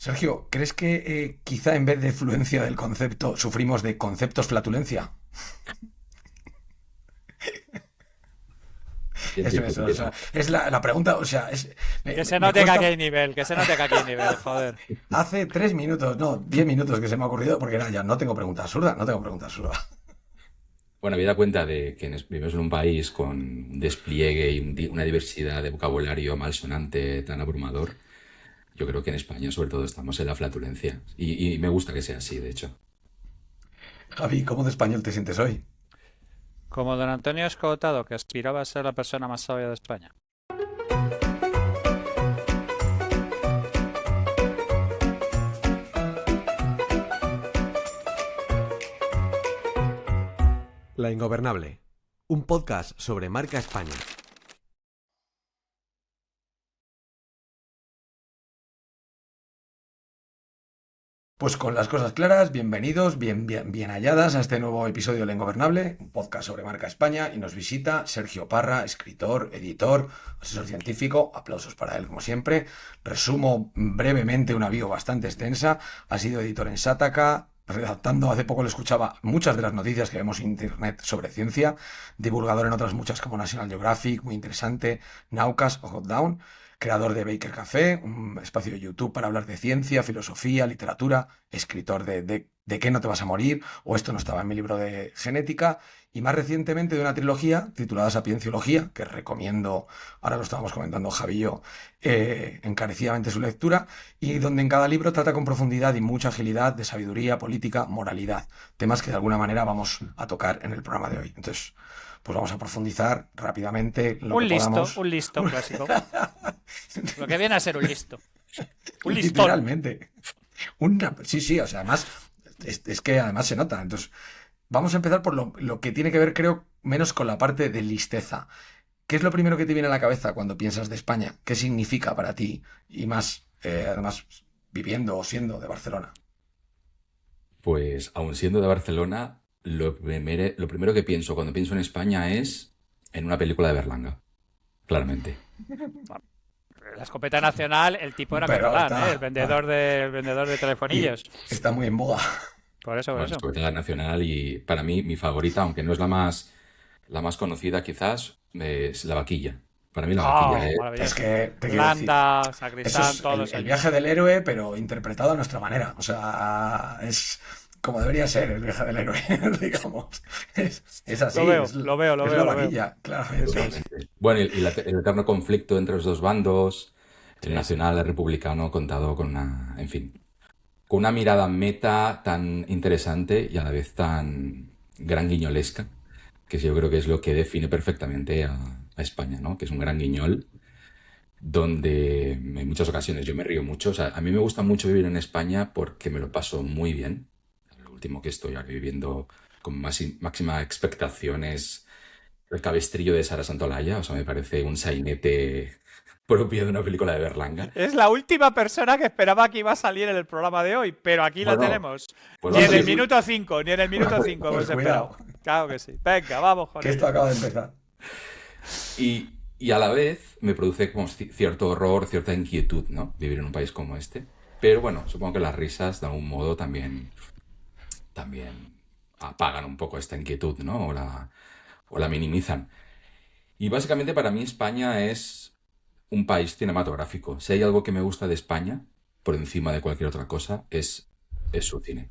Sergio, ¿crees que quizá en vez de fluencia del concepto sufrimos de conceptos flatulencia? Eso Empiezo, es, o sea, empiezo. es la pregunta, o sea, Que se me note que aquí cuesta. hay nivel, que se note que aquí hay nivel, joder. Hace 3 minutos, no, 10 minutos que se me ha ocurrido porque era ya, no tengo pregunta absurda, no tengo pregunta absurda. Bueno, me da cuenta de que vivimos en un país con un despliegue y una diversidad de vocabulario malsonante tan abrumador. Yo creo que en España, sobre todo, estamos en la flatulencia. Y me gusta que sea así, de hecho. Javi, ¿cómo de español te sientes hoy? Como don Antonio Escotado, que aspiraba a ser la persona más sabia de España. La Ingobernable, un podcast sobre marca España. Pues con las cosas claras, bienvenidos, bien halladas a este nuevo episodio de La Ingobernable, un podcast sobre marca España, y nos visita Sergio Parra, escritor, editor, asesor científico, aplausos para él como siempre. Resumo brevemente una bio bastante extensa, ha sido editor en Sátaka, redactando, hace poco le escuchaba muchas de las noticias que vemos en internet sobre ciencia, divulgador en otras muchas como National Geographic, muy interesante, Naucas o Hot Down, creador de Baker Café, un espacio de YouTube para hablar de ciencia, filosofía, literatura, escritor de qué no te vas a morir, o esto no estaba en mi libro de genética, y más recientemente de una trilogía titulada Sapienciología, que recomiendo, ahora lo estábamos comentando Javi y yo, encarecidamente su lectura, y donde en cada libro trata con profundidad y mucha agilidad de sabiduría, política, moralidad, temas que de alguna manera vamos a tocar en el programa de hoy. Entonces, pues vamos a profundizar rápidamente lo que podamos. Un listo clásico. Lo que viene a ser un listo. Un listón. Literalmente. Sí, sí, o sea, además, es que además se nota. Entonces, vamos a empezar por lo que tiene que ver, creo, menos con la parte de listeza. ¿Qué es lo primero que te viene a la cabeza cuando piensas de España? ¿Qué significa para ti? Y más, además, viviendo o siendo de Barcelona. Pues, aun siendo de Barcelona, lo primero que pienso cuando pienso en España es en una película de Berlanga, claramente. La escopeta nacional, el tipo era Pero catalán, ¿eh? está, El vendedor de y telefonillos. está muy en boga. Por eso, por Bueno, es eso. la nacional y para mí mi favorita, aunque no es la más conocida quizás, es La Vaquilla. Para mí La Vaquilla Oh, Es maravilloso. que te quiero decir, Landa, eso Sacristán, es todos el, los el años. viaje del héroe, pero interpretado a nuestra manera. O sea, es como debería ser el viaje del héroe, digamos. Es así, Lo veo, lo veo, lo es la veo, lo veo. vaquilla, claramente. totalmente. Bueno, el eterno conflicto entre los dos bandos, el Sí, sí. nacional, el republicano, contado en fin, con una mirada meta tan interesante y a la vez tan gran guiñolesca, que yo creo que es lo que define perfectamente a España, ¿no? Que es un gran guiñol donde en muchas ocasiones yo me río mucho. O sea, a mí me gusta mucho vivir en España porque me lo paso muy bien. Lo último que estoy ahora viviendo con máxima expectación es el cabestrillo de Sara Santolaya. O sea, me parece un sainete propio de una película de Berlanga. Es la última persona que esperaba que iba a salir en el programa de hoy, pero aquí la Bueno, tenemos. pues Ni en vamos a el ir. minuto 5, ni en el minuto 5 Pues hemos esperado. cuidado, Claro que sí. Venga, vamos con que esto ello. acaba de empezar. Y a la vez me produce como cierto horror, cierta inquietud, ¿no? Vivir en un país como este. Pero bueno, supongo que las risas de algún modo también apagan un poco esta inquietud, ¿no? O la minimizan. Y básicamente para mí España es un país cinematográfico. Si hay algo que me gusta de España, por encima de cualquier otra cosa, es su cine.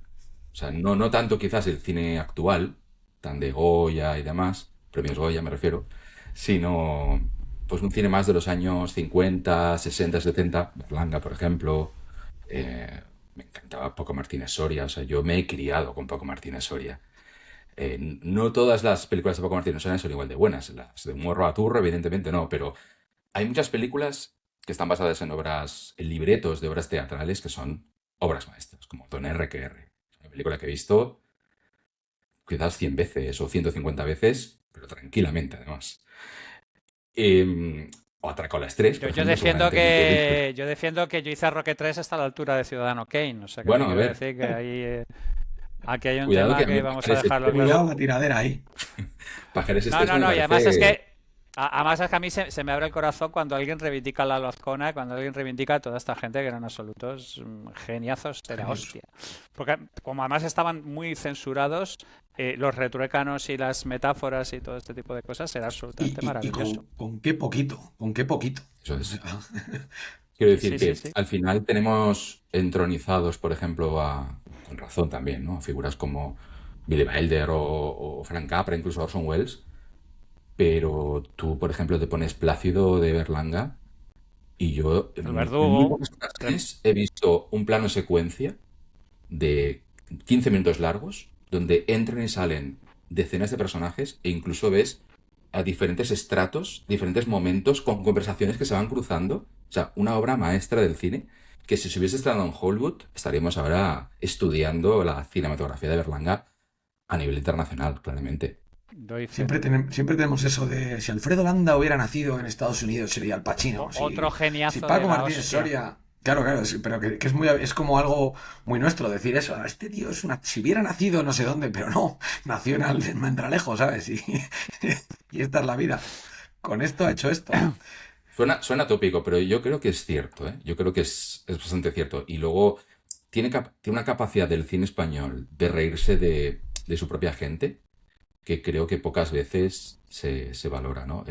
O sea, no tanto quizás el cine actual, tan de Goya y demás, premios Goya me refiero, sino pues un cine más de los años 50, 60, 70, Berlanga, por ejemplo. Me encantaba Paco Martínez Soria, o sea, yo me he criado con Paco Martínez Soria. No todas las películas de Paco Martínez Soria son igual de buenas, las de Morro a Turro, evidentemente no, pero hay muchas películas que están basadas en libretos de obras teatrales que son obras maestras, como Don R. Es una película que he visto quizás 100 veces o 150 veces, pero tranquilamente además. O Atraco a las 3, por Yo ejemplo, defiendo seguramente que he visto. que yo hice Roque 3 hasta la altura de Ciudadano Kane. O sea, que te Bueno, a quiero ver, decir que ahí aquí hay un cuidado que tema a mí que vamos a dejarlo Cuidado claro. la tiradera ahí. Pajares No, Estés no, me no, y además es parece... que Además es que a mí se me abre el corazón cuando alguien reivindica la Lozcona, cuando alguien reivindica a toda esta gente que eran absolutos geniazos de la Genios. hostia. Porque como además estaban muy censurados, los retruécanos y las metáforas y todo este tipo de cosas era absolutamente Y maravilloso. con qué poquito, con qué poquito. Eso O es. sea, Quiero decir Sí, sí, que sí. al final tenemos entronizados, por ejemplo, con razón también, ¿no? A figuras como Billy Wilder o Frank Capra, incluso Orson Welles. Pero tú, por ejemplo, te pones Plácido de Berlanga y yo El en muy verdugo. pocas ocasiones he visto un plano secuencia de 15 minutos largos donde entran y salen decenas de personajes e incluso ves a diferentes estratos, diferentes momentos con conversaciones que se van cruzando. O sea, una obra maestra del cine que si se hubiese estrenado en Hollywood estaríamos ahora estudiando la cinematografía de Berlanga a nivel internacional, claramente. Doy fe. siempre tenemos eso de si Alfredo Landa hubiera nacido en Estados Unidos sería Al Pacino. Otro Si geniazo de Paco la Martínez hostia. Soria. Claro, claro, sí, pero que es como algo muy nuestro decir eso. "Ah, este tío es una. Si hubiera nacido no sé dónde, pero no, nació en Mandralejo, ¿sabes? Y esta es la vida. Con esto ha hecho esto. Suena tópico, pero yo creo que es cierto, ¿eh? Yo creo que es bastante cierto. Y luego tiene una capacidad del cine español de reírse de su propia gente que creo que pocas veces se valora, ¿no?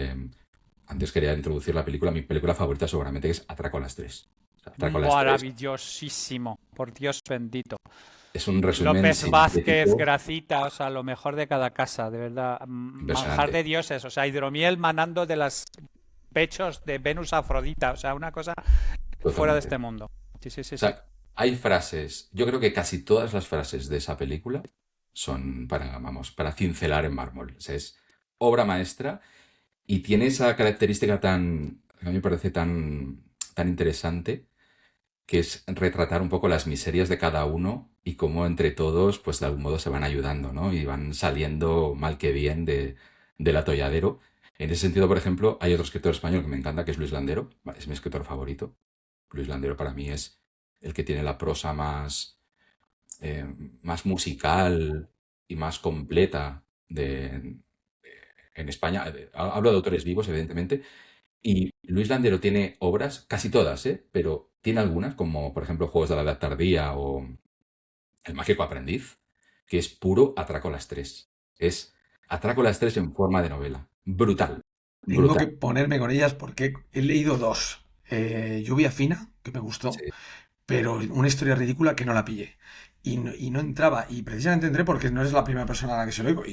Antes quería introducir la película, mi película favorita seguramente es Atraco a las 3. O sea, Atraco a las 3 Maravillosísimo. Por Dios bendito. es un resumen López Vázquez, sintético Gracita, o sea, lo mejor de cada casa, de verdad. Manjar impresionante. de dioses, o sea, hidromiel manando de los pechos de Venus a Afrodita, o sea, una cosa fuera de Totalmente. este mundo. Sí, sí, sí, O sí. sea, hay frases, yo creo que casi todas las frases de esa película son vamos, para cincelar en mármol. O sea, es obra maestra y tiene esa característica a mí me parece tan interesante, que es retratar un poco las miserias de cada uno y cómo entre todos, pues de algún modo se van ayudando, ¿no? Y van saliendo mal que bien del atolladero. En ese sentido, por ejemplo, hay otro escritor español que me encanta, que es Luis Landero, es mi escritor favorito. Luis Landero para mí es el que tiene la prosa eh, más musical y más completa en España. Hablo de autores vivos, evidentemente, y Luis Landero tiene obras, casi todas, ¿eh? Pero tiene algunas, como por ejemplo Juegos de la Edad Tardía o El Mágico Aprendiz, que es puro Atraco a las 3. Es Atraco a las 3 en forma de novela. Brutal, Tengo que brutal. ponerme con ellas porque he leído dos. Lluvia fina, que me gustó, Sí, pero una historia ridícula que no la pillé. Y no entraba. Y precisamente entré porque no eres la primera persona a la que se lo digo.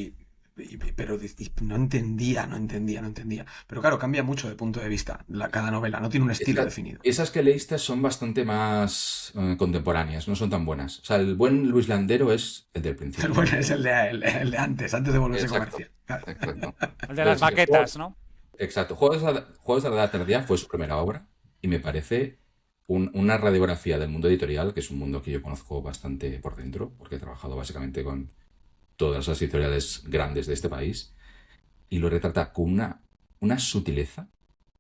Pero no entendía, no entendía, no entendía. Pero claro, cambia mucho de punto de vista cada novela. No tiene un estilo definido. esas que leíste son bastante más contemporáneas, no son tan buenas. O sea, el buen Luis Landero es el del Pero principio. bueno, es el de antes de volverse Exacto, comercial. Claro. exacto. El de Pero las sí, maquetas, ¿no? exacto. Juegos de la Edad Tardía fue su primera obra y me parece una radiografía del mundo editorial, que es un mundo que yo conozco bastante por dentro, porque he trabajado básicamente con todas las editoriales grandes de este país, y lo retrata con una sutileza,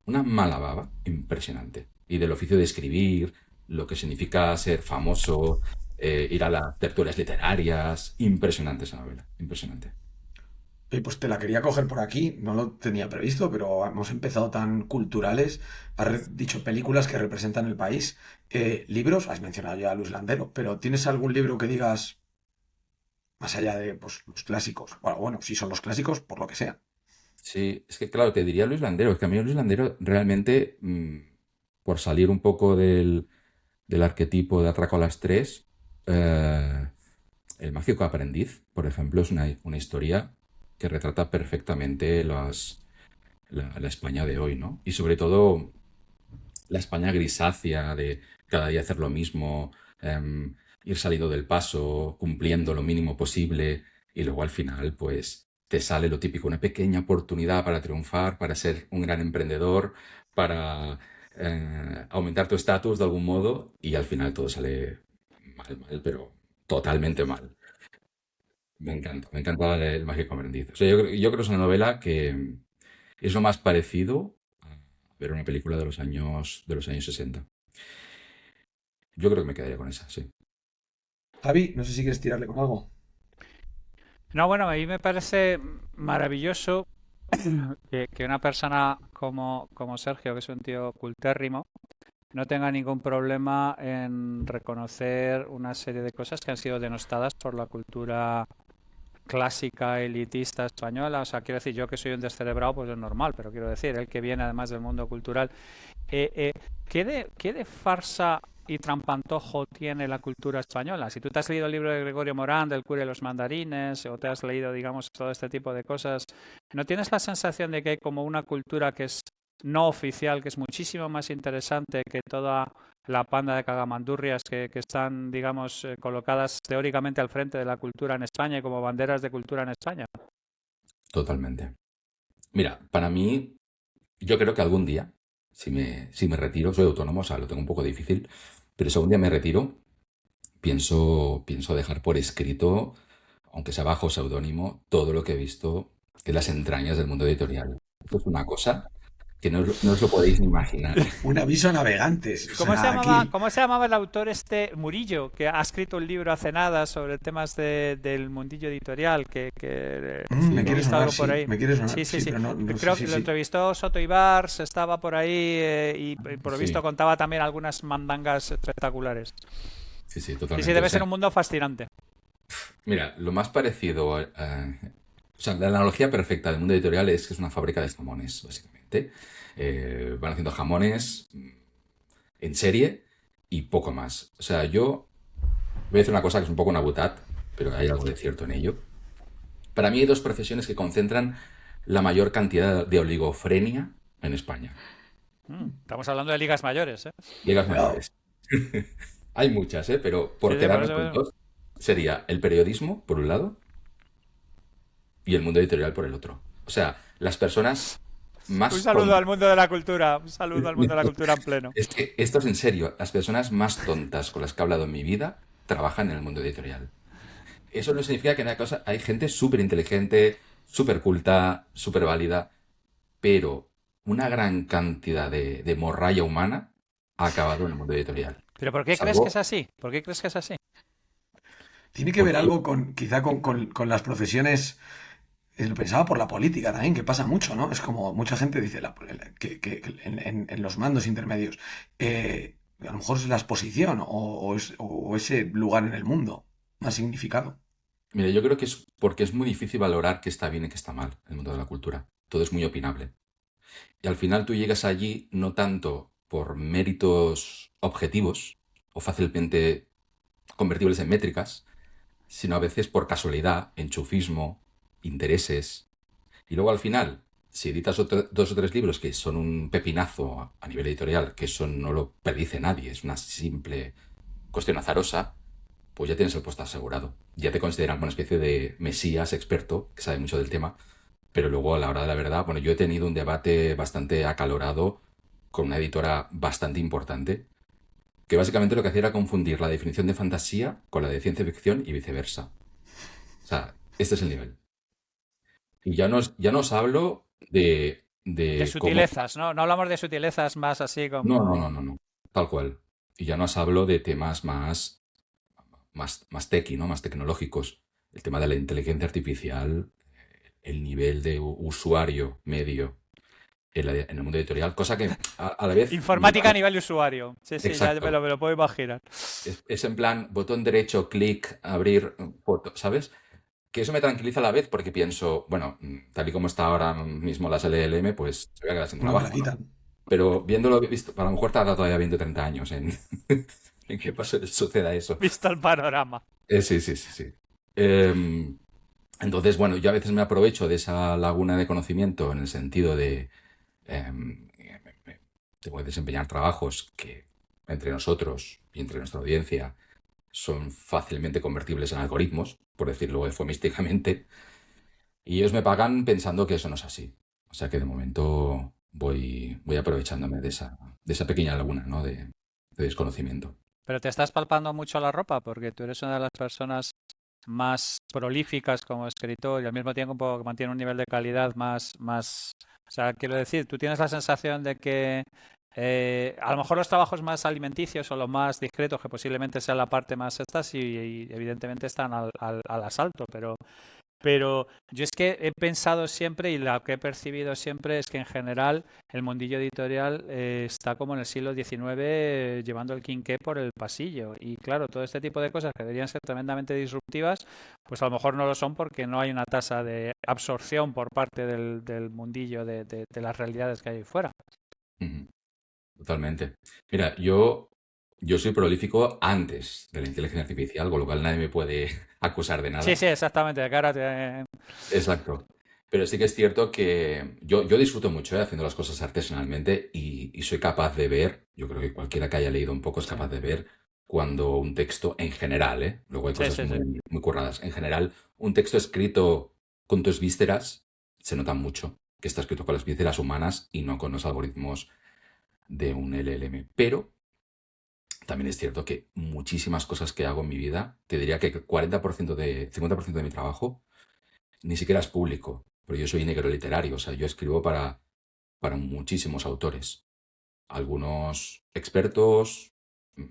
una mala baba impresionante. Y del oficio de escribir, lo que significa ser famoso, ir a las tertulias literarias. Impresionante esa novela, impresionante. Y pues te la quería coger por aquí, no lo tenía previsto, pero hemos empezado tan culturales. Has dicho películas que representan el país. Libros, has mencionado ya a Luis Landero, pero ¿tienes algún libro que digas, más allá de pues, los clásicos? Bueno, si son los clásicos, por lo que sea. Sí, es que claro, te diría Luis Landero, es que a mí Luis Landero realmente, por salir un poco del arquetipo de Atraco a las 3, El Mágico Aprendiz, por ejemplo, es una historia que retrata perfectamente la España de hoy, ¿no? Y sobre todo la España grisácea de cada día hacer lo mismo, ir saliendo del paso, cumpliendo lo mínimo posible y luego al final pues te sale lo típico, una pequeña oportunidad para triunfar, para ser un gran emprendedor, para aumentar tu estatus de algún modo y al final todo sale mal, pero totalmente mal. Me encanta el Mágico Aprendiz. O sea, yo creo que es una novela que es lo más parecido a ver una película de los años 60. Yo creo que me quedaría con esa, sí. Javi, no sé si quieres tirarle con algo. No, bueno, a mí me parece maravilloso que una persona como Sergio, que es un tío cultérrimo, no tenga ningún problema en reconocer una serie de cosas que han sido denostadas por la cultura clásica elitista española. O sea, quiero decir, yo que soy un descerebrado, pues es normal, pero quiero decir, él que viene además del mundo cultural, eh, eh, ¿qué de farsa y trampantojo tiene la cultura española? Si tú te has leído el libro de Gregorio Morán, del cura y los mandarines, o te has leído, digamos, todo este tipo de cosas, ¿no tienes la sensación de que hay como una cultura que es no oficial, que es muchísimo más interesante que toda la panda de cagamandurrias que están, digamos, colocadas teóricamente al frente de la cultura en España y como banderas de cultura en España? Totalmente. Mira, para mí, yo creo que algún día, si me retiro, soy autónomo, o sea, lo tengo un poco difícil, pero si algún día me retiro, pienso dejar por escrito, aunque sea bajo seudónimo, todo lo que he visto de las entrañas del mundo editorial. Esto es una cosa que no os lo podéis ni imaginar. Un aviso a navegantes. O ¿Cómo se sea, llamaba, aquí. cómo se llamaba el autor este Murillo, que ha escrito un libro hace nada sobre temas del mundillo editorial, Me he quiere visto sonar, algo por sí. ahí? Me quiere sonar, Sí, sí, sí, sí. pero no sé, Creo que sí, lo sí. entrevistó Soto Ibars, estaba por ahí y por lo visto Sí, contaba también algunas mandangas espectaculares. sí, sí, Sí, sí, totalmente. O debe ser sea, un mundo fascinante. mira, lo más parecido o sea, la analogía perfecta del mundo editorial es que es una fábrica de jamones, básicamente. Van haciendo jamones en serie y poco más. O sea, yo voy a decir una cosa que es un poco una butad, pero hay algo de cierto en ello. Para mí hay dos profesiones que concentran la mayor cantidad de oligofrenia en España. Estamos hablando de ligas mayores, ¿eh? Ligas Cuidado. mayores. Hay muchas, ¿eh? Pero Sí, por sí, por quedarme eso con mismo. dos, sería el periodismo, por un lado, y el mundo editorial por el otro. O sea, las personas Un más saludo tontas. al mundo de la cultura. Un saludo al mundo de la cultura en pleno. Es que esto es en serio. Las personas más tontas con las que he hablado en mi vida trabajan en el mundo editorial. Eso no significa que no haya cosa. Hay gente súper inteligente, súper culta, súper válida, pero una gran cantidad de morralla humana ha acabado en el mundo editorial. ¿Pero por qué crees que es Salvo así? ¿Por qué crees que es así? Tiene que ver porque algo con, quizá con las profesiones. Lo pensaba por la política también, que pasa mucho, ¿no? Es como mucha gente dice que en los mandos intermedios, a lo mejor es la exposición o ese lugar en el mundo, más significado. mira, yo creo que es porque es muy difícil valorar qué está bien y qué está mal en el mundo de la cultura. Todo es muy opinable. Y al final tú llegas allí no tanto por méritos objetivos o fácilmente convertibles en métricas, sino a veces por casualidad, enchufismo, intereses. Y luego al final, si editas dos o tres libros que son un pepinazo a nivel editorial, que eso no lo predice nadie, es una simple cuestión azarosa, pues ya tienes el puesto asegurado. Ya te consideran una especie de mesías experto, que sabe mucho del tema, pero luego a la hora de la verdad, bueno, yo he tenido un debate bastante acalorado con una editora bastante importante, que básicamente lo que hacía era confundir la definición de fantasía con la de ciencia ficción y viceversa. O sea, este es el nivel. Y ya no os hablo De de cómo... sutilezas, ¿no? No hablamos de sutilezas más así No, no, como... no, no, no. Tal cual. Y ya no os hablo de temas más tequi, ¿no? Más tecnológicos. El tema de la inteligencia artificial, el nivel de usuario medio en el mundo editorial, cosa que a la vez me Informática a parece... nivel de usuario. Sí, sí, ya me Exacto. lo puedo imaginar. Es en plan, botón derecho, clic, abrir foto, ¿sabes? Que eso me tranquiliza a la vez porque pienso, bueno, tal y como está ahora mismo las LLM, pues se voy a quedar sin No me la trabajo, ¿no? quitan. Pero viéndolo visto, a lo mejor tarda todavía 20 o 30 años en, en que suceda eso. Visto el panorama. Sí, sí, sí, sí. Em, entonces, bueno, yo a veces me aprovecho de esa laguna de conocimiento en el sentido de tengo que desempeñar trabajos que entre nosotros y entre nuestra audiencia son fácilmente convertibles en algoritmos, por decirlo eufemísticamente, y ellos me pagan pensando que eso no es así. O sea que de momento voy aprovechándome de esa pequeña laguna, ¿no? de desconocimiento. Pero te estás palpando mucho la ropa porque tú eres una de las personas más prolíficas como escritor y al mismo tiempo que mantiene un nivel de calidad más... O sea, quiero decir, tú tienes la sensación de que a lo mejor los trabajos más alimenticios o los más discretos, que posiblemente sea la parte más estas, y evidentemente están al asalto, Pero yo es que he pensado siempre y lo que he percibido siempre es que en general el mundillo editorial está como en el siglo XIX llevando el quinqué por el pasillo. Y claro, todo este tipo de cosas que deberían ser tremendamente disruptivas, pues a lo mejor no lo son porque no hay una tasa de absorción por parte del mundillo de las realidades que hay ahí fuera. Ujú. Totalmente. Mira, yo soy prolífico antes de la inteligencia artificial, con lo cual nadie me puede acusar de Sí, nada. sí, exactamente. De cara te... Exacto. Pero sí que es cierto que yo disfruto mucho, haciendo las cosas artesanalmente y soy capaz de ver, yo creo que cualquiera que haya leído un poco es Sí, capaz de ver cuando un texto, en general, luego hay sí, cosas sí, sí. muy, muy curradas, en general, un texto escrito con tus vísceras se nota mucho que está escrito con las vísceras humanas y no con los algoritmos de un LLM. Pero también es cierto que muchísimas cosas que hago en mi vida, te diría que 50% de mi trabajo ni siquiera es público, pero yo soy negro literario, o sea, yo escribo para muchísimos autores, algunos expertos, mm,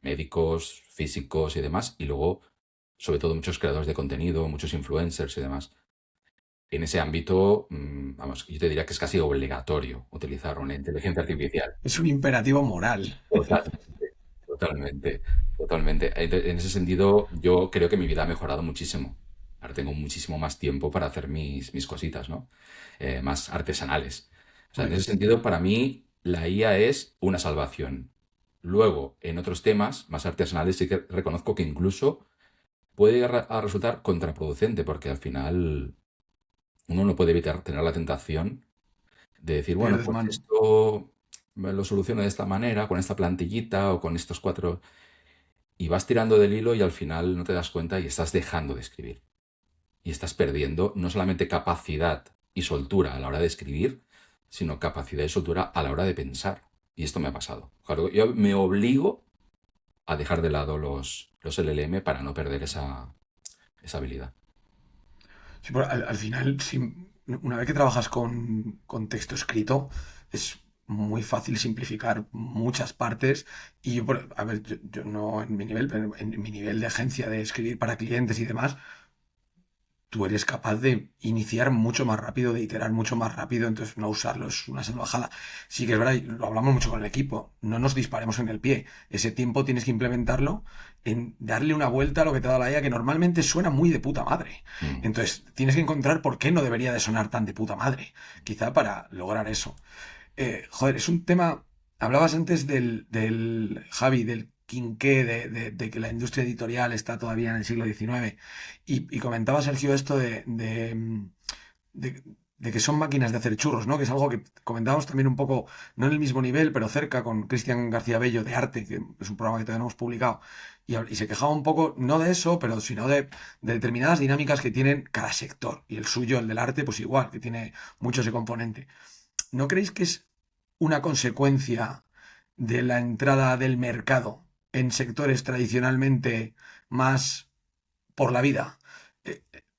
médicos, físicos y demás, y luego, sobre todo, muchos creadores de contenido, muchos influencers y demás. En ese ámbito, vamos, yo te diría que es casi obligatorio utilizar una inteligencia artificial. Es un imperativo moral. Totalmente, totalmente, totalmente. En ese sentido, yo creo que mi vida ha mejorado muchísimo. Ahora tengo muchísimo más tiempo para hacer mis cositas, ¿no? Más artesanales. O sea, en Hombre, ese sentido, para mí, la IA es una salvación. Luego, en otros temas más artesanales, sí que reconozco que incluso puede llegar a resultar contraproducente, porque al final uno no puede evitar tener la tentación de decir, bueno, pierdes pues mano. esto me lo soluciono de esta manera, con esta plantillita o con estos cuatro, y vas tirando del hilo y al final no te das cuenta y estás dejando de escribir. Y estás perdiendo no solamente capacidad y soltura a la hora de escribir, sino capacidad y soltura a la hora de pensar. Y esto me ha pasado. Claro, yo me obligo a dejar de lado los LLM para no perder esa habilidad. Sí, pero al final, una vez que trabajas con texto escrito, es muy fácil simplificar muchas partes. Y yo, a ver, yo no en mi nivel, pero en mi nivel de agencia de escribir para clientes y demás, tú eres capaz de iniciar mucho más rápido, de iterar mucho más rápido, entonces no usarlo es una salvajada. Sí que es verdad, y lo hablamos mucho con el equipo, no nos disparemos en el pie. Ese tiempo tienes que implementarlo en darle una vuelta a lo que te da la IA, que normalmente suena muy de puta madre. Mm. Entonces tienes que encontrar por qué no debería de sonar tan de puta madre, quizá para lograr eso. Joder, es un tema. Hablabas antes del Javi, del quinqué, de que la industria editorial está todavía en el siglo XIX. Y comentaba Sergio esto de- de que son máquinas de hacer churros, ¿no? Que es algo que comentábamos también un poco, no en el mismo nivel, pero cerca con Cristian García Bello de Arte, que es un programa que todavía no hemos publicado. Y se quejaba un poco, no de eso, pero sino de determinadas dinámicas que tienen cada sector. Y el suyo, el del arte, pues igual, que tiene mucho ese componente. ¿No creéis que es una consecuencia de la entrada del mercado en sectores tradicionalmente más por la vida?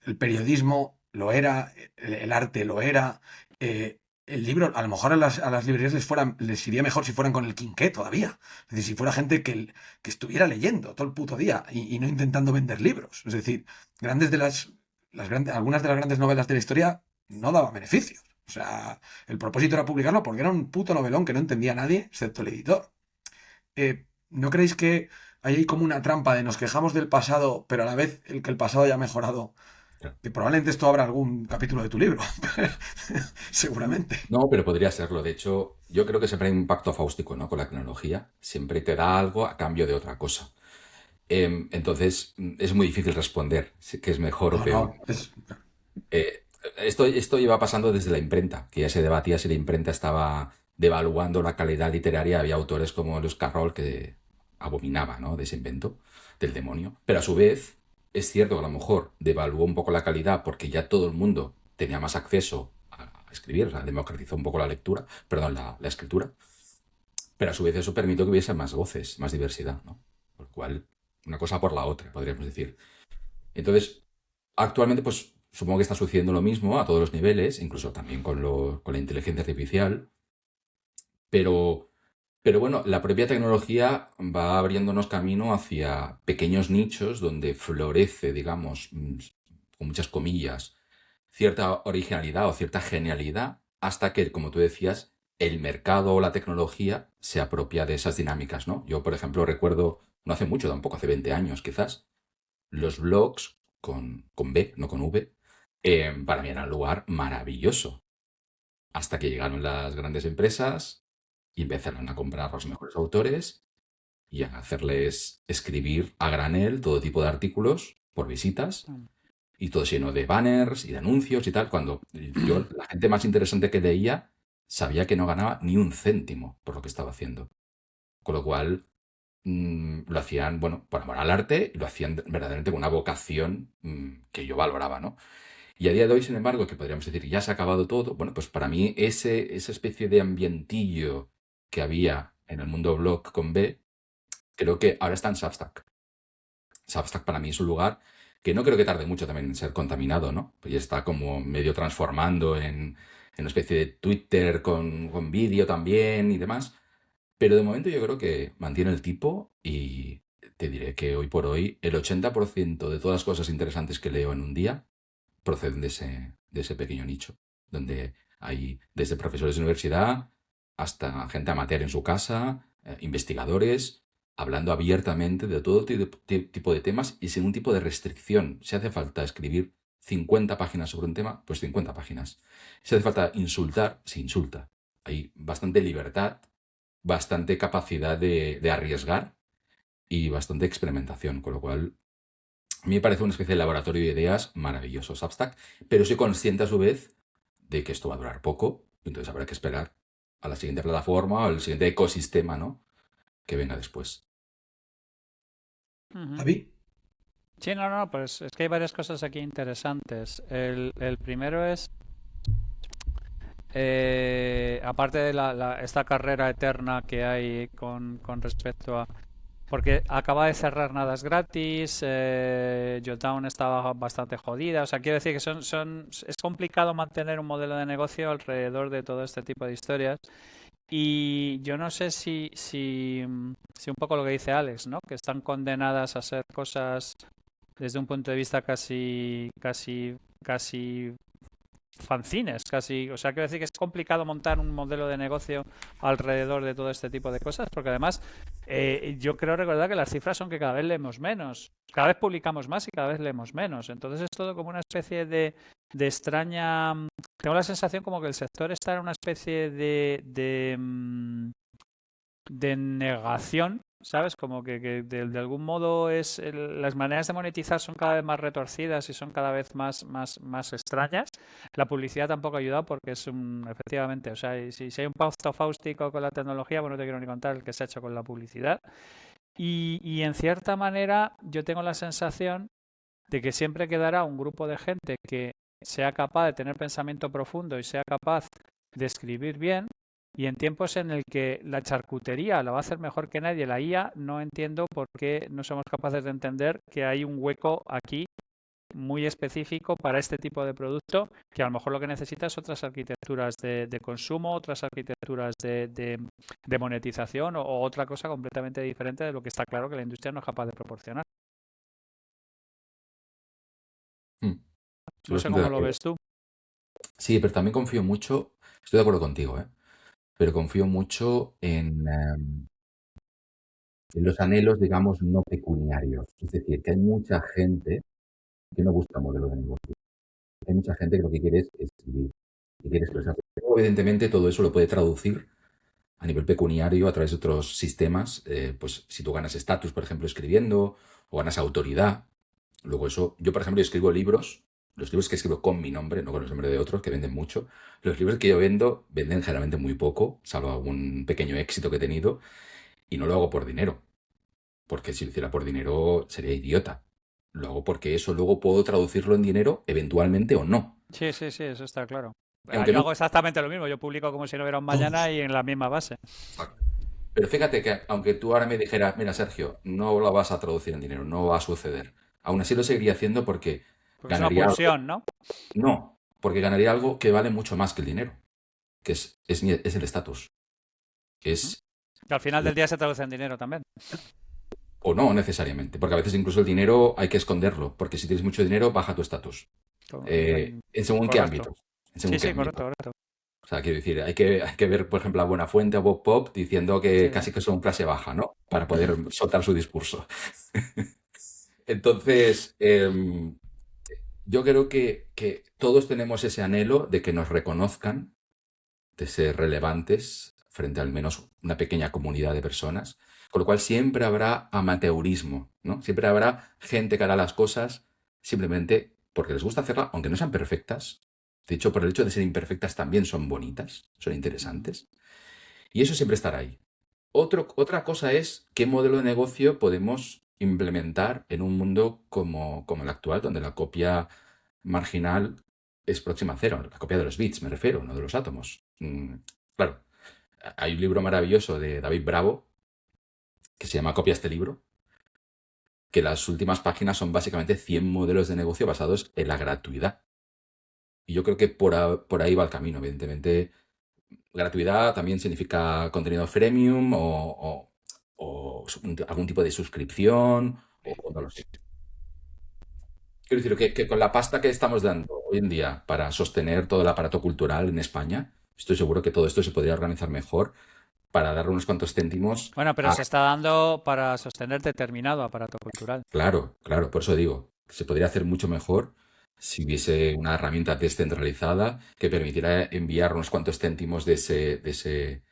El periodismo lo era, el arte lo era, el libro, a lo mejor a las librerías les iría mejor si fueran con el quinqué todavía. Es decir, si fuera gente que estuviera leyendo todo el puto día y no intentando vender libros. Es decir, grandes de algunas de las grandes novelas de la historia no daban beneficios. O sea, el propósito era publicarlo porque era un puto novelón que no entendía nadie, excepto el editor. ¿No creéis que hay ahí como una trampa de nos quejamos del pasado, pero a la vez el que el pasado haya mejorado? Que probablemente esto abra algún capítulo de tu libro. Seguramente. No, pero podría serlo. De hecho, yo creo que siempre hay un pacto fáustico, ¿no? Con la tecnología. Siempre te da algo a cambio de otra cosa. Entonces, es muy difícil responder si que es mejor o No, peor. no. Esto lleva pasando desde la imprenta, que ya se debatía si la imprenta estaba devaluando la calidad literaria. Había autores como Lewis Carroll que abominaba, ¿no? De ese invento del demonio. Pero a su vez, es cierto que a lo mejor devaluó un poco la calidad porque ya todo el mundo tenía más acceso a escribir, o sea, democratizó un poco la lectura, perdón, la escritura. Pero a su vez eso permitió que hubiese más voces, más diversidad, ¿no? Por lo cual, una cosa por la otra, podríamos decir. Entonces, actualmente, pues supongo que está sucediendo lo mismo a todos los niveles, incluso también con la inteligencia artificial, pero, pero bueno, la propia tecnología va abriéndonos camino hacia pequeños nichos donde florece, digamos, con muchas comillas, cierta originalidad o cierta genialidad, hasta que, como tú decías, el mercado o la tecnología se apropia de esas dinámicas, ¿no? Yo, por ejemplo, recuerdo, no hace mucho tampoco, hace 20 años quizás, los blogs con B, no con V, para mí era un lugar maravilloso. Hasta que llegaron las grandes empresas y empezaron a comprar los mejores autores y a hacerles escribir a granel todo tipo de artículos por visitas Mm. y todo lleno de banners y de anuncios y tal, cuando yo, la gente más interesante que leía, sabía que no ganaba ni un céntimo por lo que estaba haciendo. Con lo cual, lo hacían, bueno, por amor al arte y lo hacían verdaderamente con una vocación que yo valoraba, ¿no? Y a día de hoy, sin embargo, que podríamos decir, ya se ha acabado todo, bueno, pues para mí esa especie de ambientillo que había en el mundo blog con B, creo que ahora está en Substack. Substack para mí es un lugar que no creo que tarde mucho también en ser contaminado, ¿no? Pues ya está como medio transformando en una especie de Twitter con vídeo también y demás. Pero de momento yo creo que mantiene el tipo y te diré que hoy por hoy el 80% de todas las cosas interesantes que leo en un día proceden de ese pequeño nicho, donde hay desde profesores de universidad hasta gente amateur en su casa, investigadores, hablando abiertamente de todo tipo de temas y sin un tipo de restricción. Si hace falta escribir 50 páginas sobre un tema, pues 50 páginas. Si hace falta insultar, se insulta. Hay bastante libertad, bastante capacidad de arriesgar y bastante experimentación, con lo cual a mí me parece una especie de laboratorio de ideas maravilloso, Substack, pero soy consciente a su vez de que esto va a durar poco, entonces habrá que esperar a la siguiente plataforma o al siguiente ecosistema, ¿no? Que venga después. Ujú. Javi. Sí, no, pues es que hay varias cosas aquí interesantes. El primero es, aparte de esta carrera eterna que hay con respecto a... Porque acaba de cerrar Nada es Gratis, Jotdown estaba bastante jodida, o sea, quiero decir que es complicado mantener un modelo de negocio alrededor de todo este tipo de historias. Y yo no sé si un poco lo que dice Alex, ¿no? Que están condenadas a ser cosas desde un punto de vista casi fanzines, casi, o sea, quiero decir que es complicado montar un modelo de negocio alrededor de todo este tipo de cosas, porque además yo creo recordar que las cifras son que cada vez leemos menos, cada vez publicamos más y cada vez leemos menos, entonces es todo como una especie de extraña, tengo la sensación como que el sector está en una especie de negación, ¿sabes? Como que de algún modo las maneras de monetizar son cada vez más retorcidas y son cada vez más extrañas. La publicidad tampoco ha ayudado porque efectivamente, o sea, si hay un pacto fáustico con la tecnología, bueno, no te quiero ni contar el que se ha hecho con la publicidad. Y en cierta manera yo tengo la sensación de que siempre quedará un grupo de gente que sea capaz de tener pensamiento profundo y sea capaz de escribir bien. Y en tiempos en el que la charcutería la va a hacer mejor que nadie, la IA, no entiendo por qué no somos capaces de entender que hay un hueco aquí muy específico para este tipo de producto, que a lo mejor lo que necesita es otras arquitecturas de consumo, otras arquitecturas de monetización o otra cosa completamente diferente de lo que está claro que la industria no es capaz de proporcionar. Mm, Estoy No sé bastante de cómo lo acuerdo. ves tú. Sí, pero también confío mucho, estoy de acuerdo contigo, ¿eh? Pero confío mucho en los anhelos, digamos, no pecuniarios. Es decir, que hay mucha gente que no busca modelo de negocio. Hay mucha gente que lo que quiere es escribir, que quiere expresarse. Pero, evidentemente, todo eso lo puede traducir a nivel pecuniario a través de otros sistemas. Pues si tú ganas estatus, por ejemplo, escribiendo, o ganas autoridad, luego eso, yo por ejemplo escribo libros, los libros que escribo con mi nombre, no con el nombre de otros, que venden mucho. Los libros que yo vendo venden generalmente muy poco, salvo algún pequeño éxito que he tenido, y no lo hago por dinero, porque si lo hiciera por dinero sería idiota. Lo hago porque eso luego puedo traducirlo en dinero eventualmente o no. Sí, sí, sí, eso está claro. Y aunque Yo no hago exactamente lo mismo, yo publico como si no hubiera un mañana Todos. y en la misma base. Pero fíjate que aunque tú ahora me dijeras, mira Sergio, no lo vas a traducir en dinero, no va a suceder. Aún así lo seguiría haciendo porque Porque es una ganaría algo. pulsión, ¿no? No, porque ganaría algo que vale mucho más que el dinero, que es el estatus. Ujú. Es Que al final del día se traduce en dinero también. O no necesariamente, porque a veces incluso el dinero hay que esconderlo, porque si tienes mucho dinero baja tu estatus. ¿En según qué Correcto. ámbito? En Sí, según qué sí, ámbito. correcto, correcto. O sea, quiero decir, hay que ver, por ejemplo, a Buenafuente o Bob Pop diciendo Sí, que casi que son clase baja, ¿no? Para poder soltar su discurso. Entonces, yo creo que todos tenemos ese anhelo de que nos reconozcan, de ser relevantes frente al menos una pequeña comunidad de personas, con lo cual siempre habrá amateurismo, ¿no? Siempre habrá gente que hará las cosas simplemente porque les gusta hacerla, aunque no sean perfectas. De hecho, por el hecho de ser imperfectas también son bonitas, son interesantes. Y eso siempre estará ahí. Otra cosa es qué modelo de negocio podemos implementar en un mundo como el actual, donde la copia marginal es próxima a cero. La copia de los bits, me refiero, no de los átomos. Claro, hay un libro maravilloso de David Bravo que se llama Copia este libro, que las últimas páginas son básicamente 100 modelos de negocio basados en la gratuidad. Y yo creo que por ahí va el camino, evidentemente. Gratuidad también significa contenido freemium o algún tipo de suscripción o no lo sé. Quiero decir que con la pasta que estamos dando hoy en día para sostener todo el aparato cultural en España, estoy seguro que todo esto se podría organizar mejor para dar unos cuantos céntimos Bueno, pero a... se está dando para sostener determinado aparato cultural. Claro, claro, por eso digo, que se podría hacer mucho mejor si hubiese una herramienta descentralizada que permitiera enviar unos cuantos céntimos de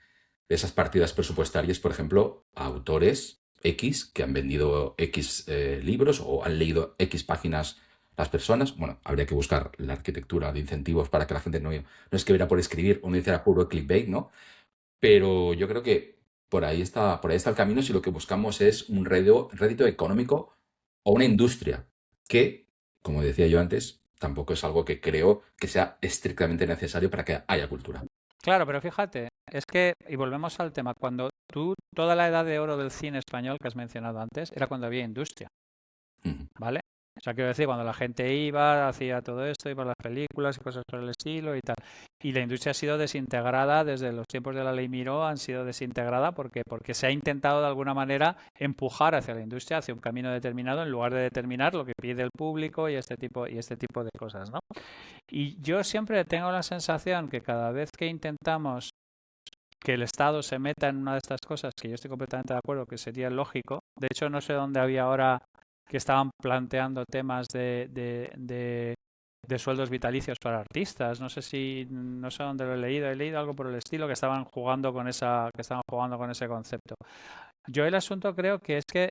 esas partidas presupuestarias, por ejemplo, a autores X que han vendido X libros o han leído X páginas las personas. Bueno, habría que buscar la arquitectura de incentivos para que la gente no escribiera por escribir o no hiciera puro clickbait, ¿no? Pero yo creo que por ahí está el camino si lo que buscamos es un rédito económico o una industria que, como decía yo antes, tampoco es algo que creo que sea estrictamente necesario para que haya cultura. Claro, pero fíjate, es que, y volvemos al tema, cuando toda la edad de oro del cine español que has mencionado antes, era cuando había industria, Ujú. ¿vale? O sea, quiero decir, cuando la gente iba, hacía todo esto, iba a las películas y cosas por el estilo y tal. Y la industria ha sido desintegrada desde los tiempos de la ley Miró, han sido desintegrada porque se ha intentado de alguna manera empujar hacia la industria, hacia un camino determinado, en lugar de determinar lo que pide el público y este tipo de cosas, ¿no? Y yo siempre tengo la sensación que cada vez que intentamos que el Estado se meta en una de estas cosas, que yo estoy completamente de acuerdo, que sería lógico. De hecho, no sé dónde había ahora que estaban planteando temas de sueldos vitalicios para artistas. No sé dónde lo he leído algo por el estilo que estaban jugando con ese concepto. Yo el asunto creo que es que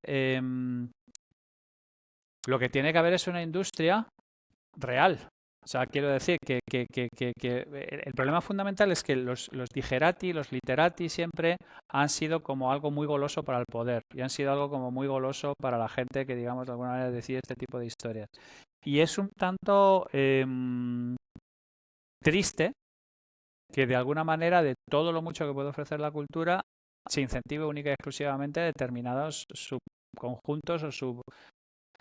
lo que tiene que haber es una industria real. O sea, quiero decir que el problema fundamental es que los digerati, los literati siempre han sido como algo muy goloso para el poder y han sido algo como muy goloso para la gente que, digamos, de alguna manera decide este tipo de historias. Y es un tanto triste que de alguna manera de todo lo mucho que puede ofrecer la cultura se incentive única y exclusivamente determinados subconjuntos o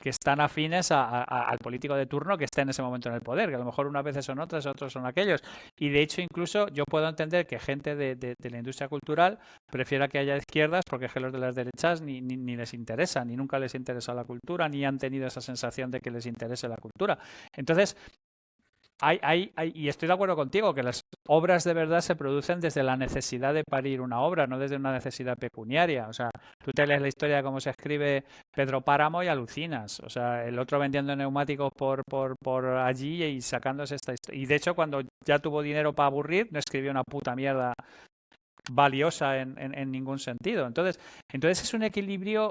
que están afines al político de turno que esté en ese momento en el poder, que a lo mejor unas veces son otras, otros son aquellos. Y de hecho, incluso yo puedo entender que gente de la industria cultural prefiera que haya izquierdas porque es que los de las derechas ni les interesa, ni nunca les interesa la cultura, ni han tenido esa sensación de que les interese la cultura. Entonces, y estoy de acuerdo contigo que las obras de verdad se producen desde la necesidad de parir una obra, no desde una necesidad pecuniaria. O sea, tú te lees la historia de cómo se escribe Pedro Páramo y alucinas. O sea, el otro vendiendo neumáticos por allí y sacándose esta historia. Y de hecho, cuando ya tuvo dinero para aburrir, no escribió una puta mierda valiosa en ningún sentido. Entonces es un equilibrio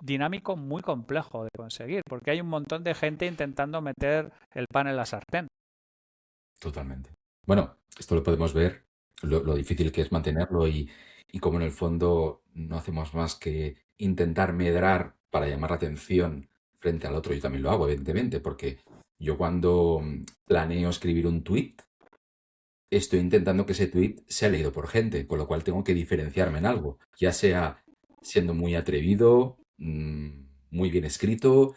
dinámico muy complejo de conseguir, porque hay un montón de gente intentando meter el pan en la sartén. Totalmente. Bueno, esto lo podemos ver, lo difícil que es mantenerlo y cómo en el fondo no hacemos más que intentar medrar para llamar la atención frente al otro. Yo también lo hago, evidentemente, porque yo cuando planeo escribir un tweet, estoy intentando que ese tweet sea leído por gente, con lo cual tengo que diferenciarme en algo, ya sea siendo muy atrevido, muy bien escrito.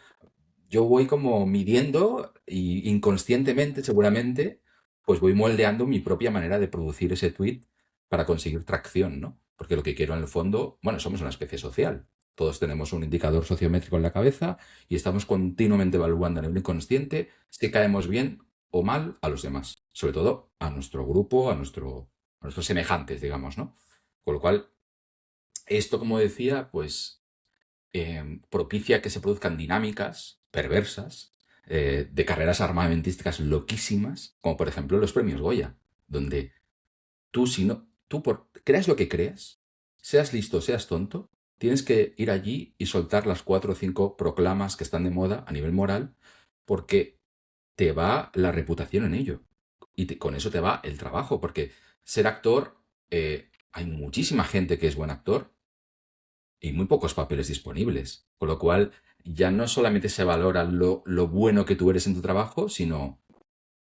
Yo voy como midiendo y inconscientemente, seguramente, pues voy moldeando mi propia manera de producir ese tweet para conseguir tracción, ¿no? Porque lo que quiero en el fondo, bueno, somos una especie social. Todos tenemos un indicador sociométrico en la cabeza y estamos continuamente evaluando a nivel inconsciente si caemos bien o mal a los demás, sobre todo a nuestro grupo, a nuestros semejantes, digamos, ¿no? Con lo cual, esto, como decía, pues propicia que se produzcan dinámicas perversas de carreras armamentísticas loquísimas, como por ejemplo los premios Goya, donde tú, si no, creas lo que creas, seas listo, seas tonto, tienes que ir allí y soltar las 4 o 5 proclamas que están de moda a nivel moral, porque te va la reputación en ello. Y con eso te va el trabajo, porque ser actor, hay muchísima gente que es buen actor y muy pocos papeles disponibles. Con lo cual, ya no solamente se valora lo bueno que tú eres en tu trabajo, sino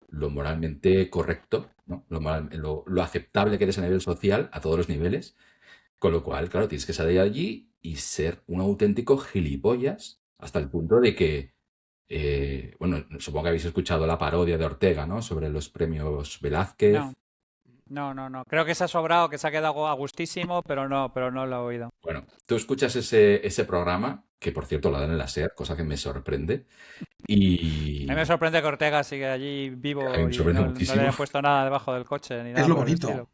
lo moralmente correcto, ¿no? Lo aceptable que eres a nivel social, a todos los niveles. Con lo cual, claro, tienes que salir allí y ser un auténtico gilipollas hasta el punto de que, bueno, supongo que habéis escuchado la parodia de Ortega, ¿no? Sobre los premios Velázquez. No. Creo que se ha sobrado, que se ha quedado a gustísimo, pero no lo he oído. Bueno, tú escuchas ese programa, que por cierto lo dan en la SER, cosa que me sorprende. A mí me sorprende que Ortega sigue allí vivo A mí me y sorprende no le muchísimo. hayan puesto nada debajo del coche ni nada Es lo por el bonito. estilo.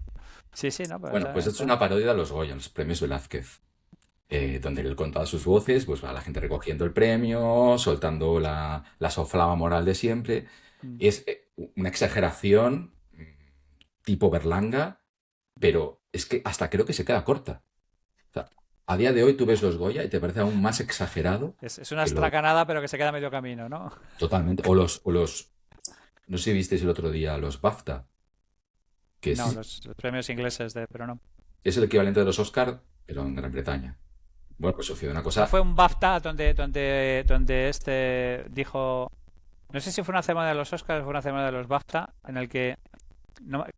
Sí, no, pero Bueno, pues esto es una parodia de los Goya, los premios Velázquez, donde él con todas sus voces, pues va la gente recogiendo el premio, soltando la soflama moral de siempre. Es una exageración tipo Berlanga, pero es que hasta creo que se queda corta. O sea, a día de hoy tú ves los Goya y te parece aún más exagerado. Es una estracanada, pero que se queda a medio camino, ¿no? Totalmente. O los, no sé si visteis el otro día, los BAFTA, que No, los premios ingleses, pero no. es el equivalente de los Oscar, pero en Gran Bretaña. Bueno, pues sucedió una cosa. ¿No fue un BAFTA donde este dijo... No sé si fue una ceremonia de los Oscars o fue una ceremonia de los BAFTA, en el que...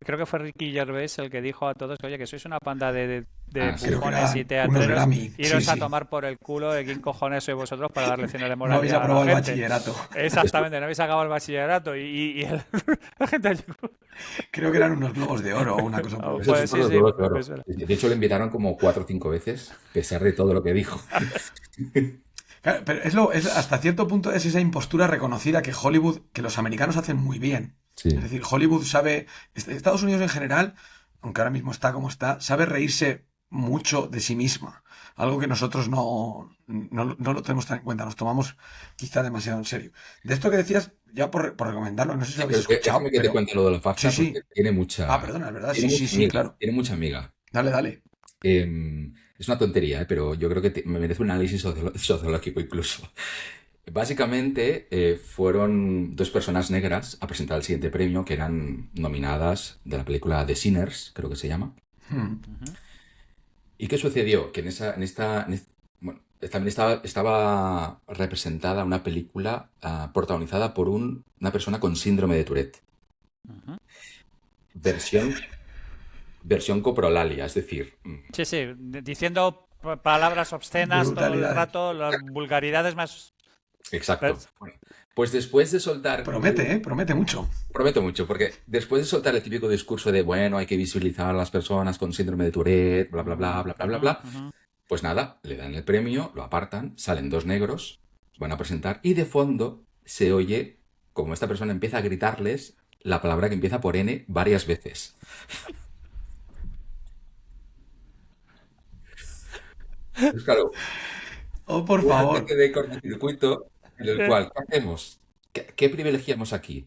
creo que fue Ricky Gervais el que dijo a todos que, oye, que sois una panda de bufones y teatreros, iros a tomar por el culo de quién cojones sois vosotros para dar lecciones de moralidad. No habéis aprobado el bachillerato. Exactamente, no habéis acabado el bachillerato y la gente allí... Creo que eran unos globos de oro o una cosa por Eso Pues son los sí, globos de oro. pues De hecho, lo invitaron como 4 o 5 veces, a pesar de todo lo que dijo. Claro, pero hasta cierto punto es esa impostura reconocida que Hollywood, que los americanos hacen muy bien. Sí. Es decir, Hollywood sabe, Estados Unidos en general, aunque ahora mismo está como está, sabe reírse mucho de sí misma. Algo que nosotros no lo tenemos tan en cuenta, nos tomamos quizá demasiado en serio. De esto que decías, ya por recomendarlo, no sé si lo habéis escuchado. Déjame que te cuente lo de la FAFSA, Sí. porque tiene mucha... Ah, perdona, es verdad, tiene sí, mucha amiga, claro. Tiene mucha amiga. Dale. Es una tontería, pero yo creo que me merece un análisis sociológico incluso. Básicamente fueron 2 personas negras a presentar el siguiente premio, que eran nominadas de la película The Sinners, creo que se llama. ¿Y qué sucedió? Que bueno, también estaba representada una película protagonizada por una persona con síndrome de Tourette. Versión coprolalia, es decir... Sí, diciendo palabras obscenas todo el rato, las vulgaridades más... Exacto. Bueno, pues después de soltar... Promete mucho. Prometo mucho, porque después de soltar el típico discurso de, bueno, hay que visibilizar a las personas con síndrome de Tourette, bla, bla, bla, bla, bla, bla, bla, pues nada, le dan el premio, lo apartan, salen 2 negros, van a presentar y de fondo se oye como esta persona empieza a gritarles la palabra que empieza por N varias veces. Pues claro, Oh, por favor. especie de cortocircuito en el cual, ¿qué hacemos? ¿Qué privilegiamos aquí?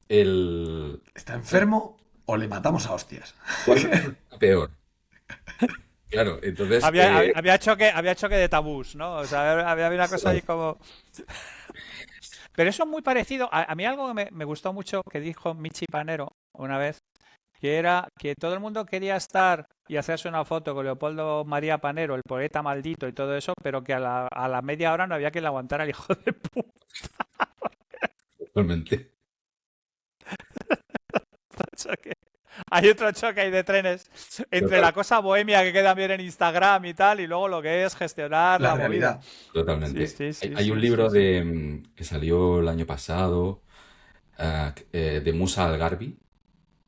¿Está enfermo o le matamos a hostias? ¿Cuál es peor? Claro, entonces... Había choque de tabús, ¿no? O sea, había una cosa ahí como... Pero eso es muy parecido. A mí algo que me gustó mucho que dijo Michi Panero una vez, que era que todo el mundo quería estar y hacerse una foto con Leopoldo María Panero, el poeta maldito y todo eso, pero que a la media hora no había quien le aguantara al hijo de puta. Totalmente. Hay otro choque ahí de trenes entre la cosa bohemia que queda bien en Instagram y tal, y luego lo que es gestionar la realidad. movida. Totalmente. Sí, Hay un libro que salió el año pasado, de Musa Algarbi,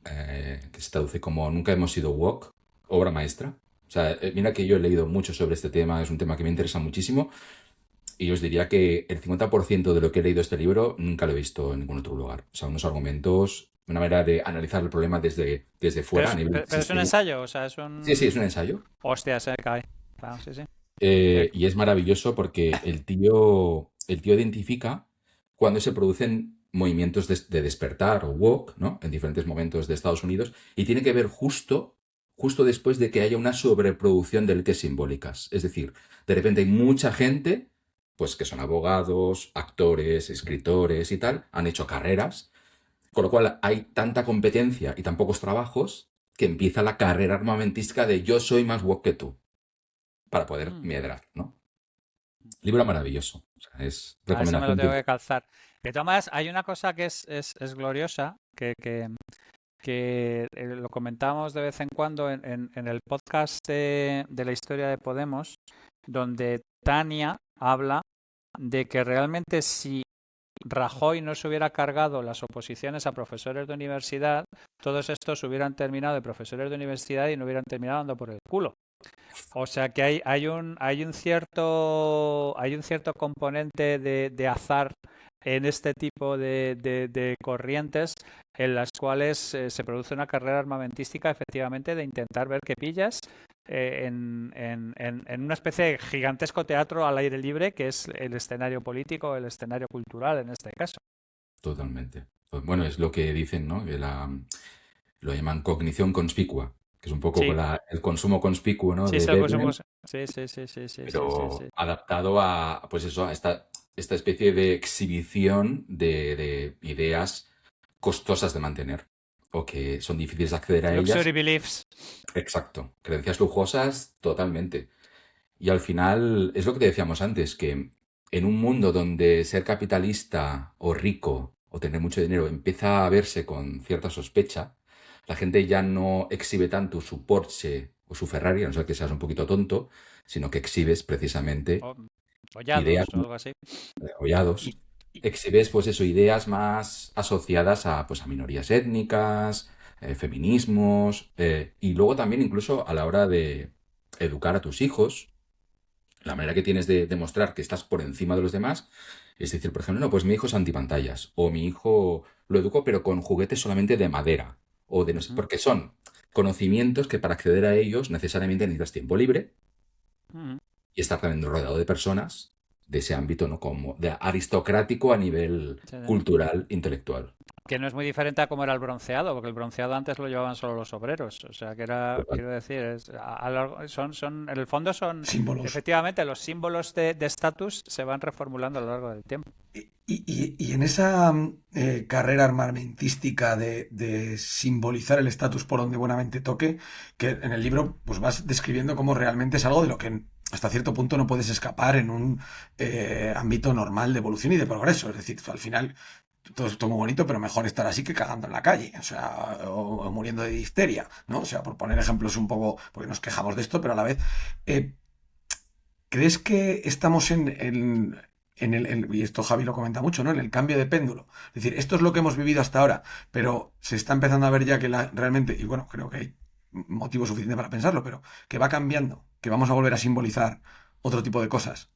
que se traduce como Nunca hemos sido woke, obra maestra, O sea, mira que yo he leído mucho sobre este tema, es un tema que me interesa muchísimo y os diría que el 50% de lo que he leído este libro nunca lo he visto en ningún otro lugar. O sea, unos argumentos, una manera de analizar el problema desde fuera a nivel Pero es un sistémico. ensayo, o sea, es Sí, es un un... ensayo. Hostia, se cae. Claro, sí, sí. Y es maravilloso porque el tío identifica cuando se producen movimientos de despertar o woke, ¿no? En diferentes momentos de Estados Unidos y tiene que ver justo después de que haya una sobreproducción de élites simbólicas. Es decir, de repente hay mucha gente, pues que son abogados, actores, escritores y tal, han hecho carreras, con lo cual hay tanta competencia y tan pocos trabajos que empieza la carrera armamentística de yo soy más woke que tú para poder Mm. medrar, ¿no? Libro maravilloso. O sea, es A ese me lo recomendación tengo total. que calzar. De todas maneras, hay una cosa que es gloriosa, que lo comentamos de vez en cuando en el podcast de la historia de Podemos, donde Tania habla de que realmente si Rajoy no se hubiera cargado las oposiciones a profesores de universidad, todos estos hubieran terminado de profesores de universidad y no hubieran terminado dando por el culo. O sea que hay un cierto componente de azar en este tipo de corrientes en las cuales se produce una carrera armamentística efectivamente de intentar ver qué pillas en una especie de gigantesco teatro al aire libre que es el escenario político, el escenario cultural en este caso. Totalmente. Pues bueno, es lo que dicen, ¿no? Lo llaman cognición conspicua, que es un poco Sí, el consumo conspicuo, ¿no? sí, De se lo puso- Bedlam, sí, sí, sí, sí, sí, sí, sí, sí. pero adaptado a, pues eso, a esta especie de exhibición de ideas costosas de mantener o que son difíciles de acceder a Luxury ellas. beliefs. Exacto. Creencias lujosas, totalmente. Y al final, es lo que te decíamos antes, que en un mundo donde ser capitalista o rico o tener mucho dinero empieza a verse con cierta sospecha, la gente ya no exhibe tanto su Porsche o su Ferrari, a no ser que seas un poquito tonto, sino que exhibes precisamente O, hollados ideas o algo así. hollados. Y, y- Exhibes, pues eso, ideas más asociadas a, pues, a minorías étnicas, feminismos, y luego también incluso a la hora de educar a tus hijos la manera que tienes de demostrar que estás por encima de los demás es decir, por ejemplo, no, pues mi hijo es antipantallas, o mi hijo lo educo pero con juguetes solamente de madera, o de no sé, Ujú, porque son conocimientos que para acceder a ellos necesariamente necesitas tiempo libre ujú. y estar también rodeado de personas de ese ámbito, ¿no? Como de aristocrático a nivel Sí, sí. cultural, intelectual. Que no es muy diferente a cómo era el bronceado, porque el bronceado antes lo llevaban solo los obreros. O sea, que era, Total. quiero decir, en el fondo son, símbolos. efectivamente, los símbolos de estatus se van reformulando a lo largo del tiempo. Y en esa carrera armamentística de simbolizar el estatus por donde buenamente toque, que en el libro pues vas describiendo cómo realmente es algo de lo que hasta cierto punto no puedes escapar en un ámbito normal de evolución y de progreso. Es decir, al final todo esto muy bonito, pero mejor estar así que cagando en la calle, o sea, o muriendo de difteria, ¿no? O sea, por poner ejemplos un poco, porque nos quejamos de esto, pero a la vez, eh, ¿crees que estamos y esto Javi lo comenta mucho, ¿no? En el cambio de péndulo. Es decir, esto es lo que hemos vivido hasta ahora, pero se está empezando a ver ya que realmente, y bueno, creo que hay motivo suficiente para pensarlo, pero que va cambiando, que vamos a volver a simbolizar otro tipo de cosas.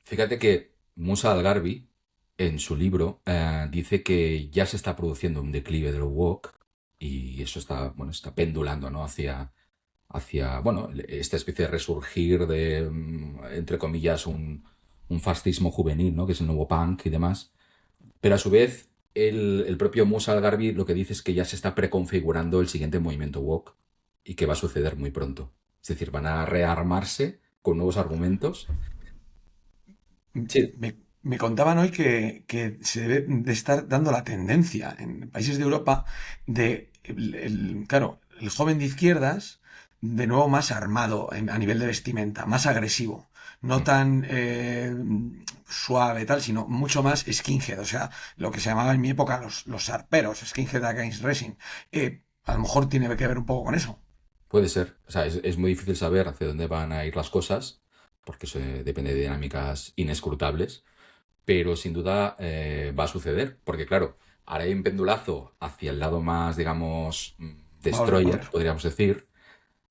Fíjate que Musa Al-Gharbi, en su libro, dice que ya se está produciendo un declive del woke y eso está, bueno, está pendulando, ¿no? hacia, bueno, esta especie de resurgir de, entre comillas, un fascismo juvenil, ¿no? Que es el nuevo punk y demás. Pero a su vez, el propio Musa Al-Gharbi lo que dice es que ya se está preconfigurando el siguiente movimiento woke y que va a suceder muy pronto. Es decir, van a rearmarse con nuevos argumentos. Sí, Me contaban hoy que se debe de estar dando la tendencia en países de Europa de, claro, el joven de izquierdas, de nuevo más armado a nivel de vestimenta, más agresivo, no tan suave tal, sino mucho más skinhead, o sea, lo que se llamaba en mi época los arperos, skinhead against racing. A lo mejor tiene que ver un poco con eso. puede ser. O sea, es muy difícil saber hacia dónde van a ir las cosas, porque eso depende de dinámicas inescrutables, pero sin duda va a suceder, porque claro, ahora hay un pendulazo hacia el lado más, digamos, Va a volver a destroyer, poner. podríamos decir,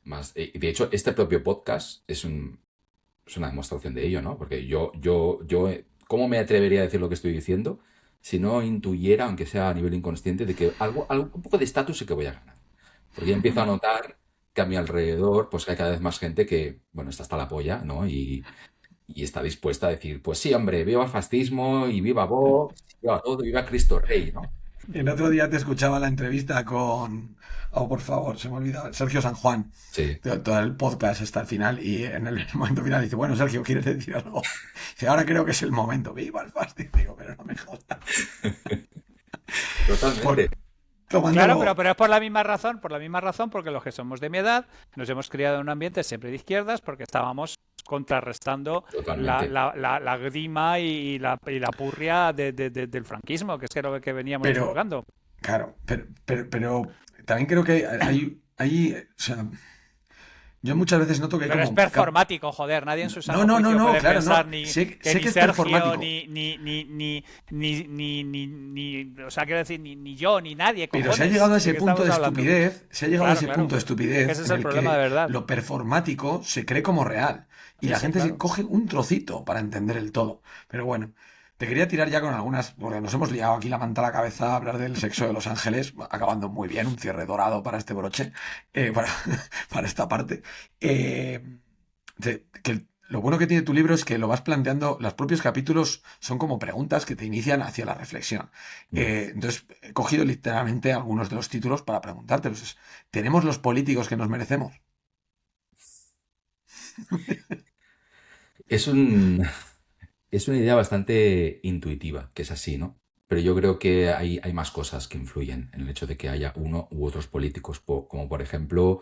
De hecho, este propio podcast es una demostración de ello, ¿no? Porque ¿cómo me atrevería a decir lo que estoy diciendo si no intuyera, aunque sea a nivel inconsciente, de que un poco de estatus sí que voy a ganar? Porque ya empiezo a notar que a mi alrededor, pues hay cada vez más gente que, bueno, está hasta la polla, ¿no? Y está dispuesta a decir, pues sí, hombre, viva el fascismo y viva Vox, viva todo, viva Cristo Rey, ¿no? El otro día te escuchaba la entrevista con... Oh, por favor, se me olvida. Sergio San Juan. Sí. Todo el podcast está al final y en el momento final dice, bueno, Sergio, ¿quieres decir algo? Dice, ahora creo que es el momento. Viva el fascismo. Digo, pero no me jodas. Totalmente. Claro, Tomándolo... pero es por la misma razón, porque los que somos de mi edad nos hemos criado en un ambiente siempre de izquierdas, porque estábamos contrarrestando Totalmente. la grima y la purria del franquismo, que es que lo que veníamos Pero, divulgando. claro, pero también creo que o sea, yo muchas veces noto que hay Pero es como... performático, joder, nadie en su No, sano no, no, juicio no, puede claro, pensar no. ni Sé que ni que es Sergio, performático. o sea, quiero decir, ni yo, ni nadie, Pero se ha cojones, llegado a ¿de ese qué punto estamos de hablando? estupidez, se ha llegado a Claro, ese claro. punto de estupidez Ese es en el el problema de que verdad. lo performático se cree como real y la Sí, gente se claro. coge un trocito para entender el todo. Pero bueno, te quería tirar ya con algunas, porque nos hemos liado aquí la manta a la cabeza a hablar del sexo de Los Ángeles, acabando muy bien, un cierre dorado para este broche, para, para esta parte. Lo bueno que tiene tu libro es que lo vas planteando, los propios capítulos son como preguntas que te inician hacia la reflexión. Entonces, he cogido literalmente algunos de los títulos para preguntártelos. ¿Tenemos los políticos que nos merecemos? Es un, es una idea bastante intuitiva, que es así, ¿no? Pero yo creo que hay más cosas que influyen en el hecho de que haya uno u otros políticos, como por ejemplo,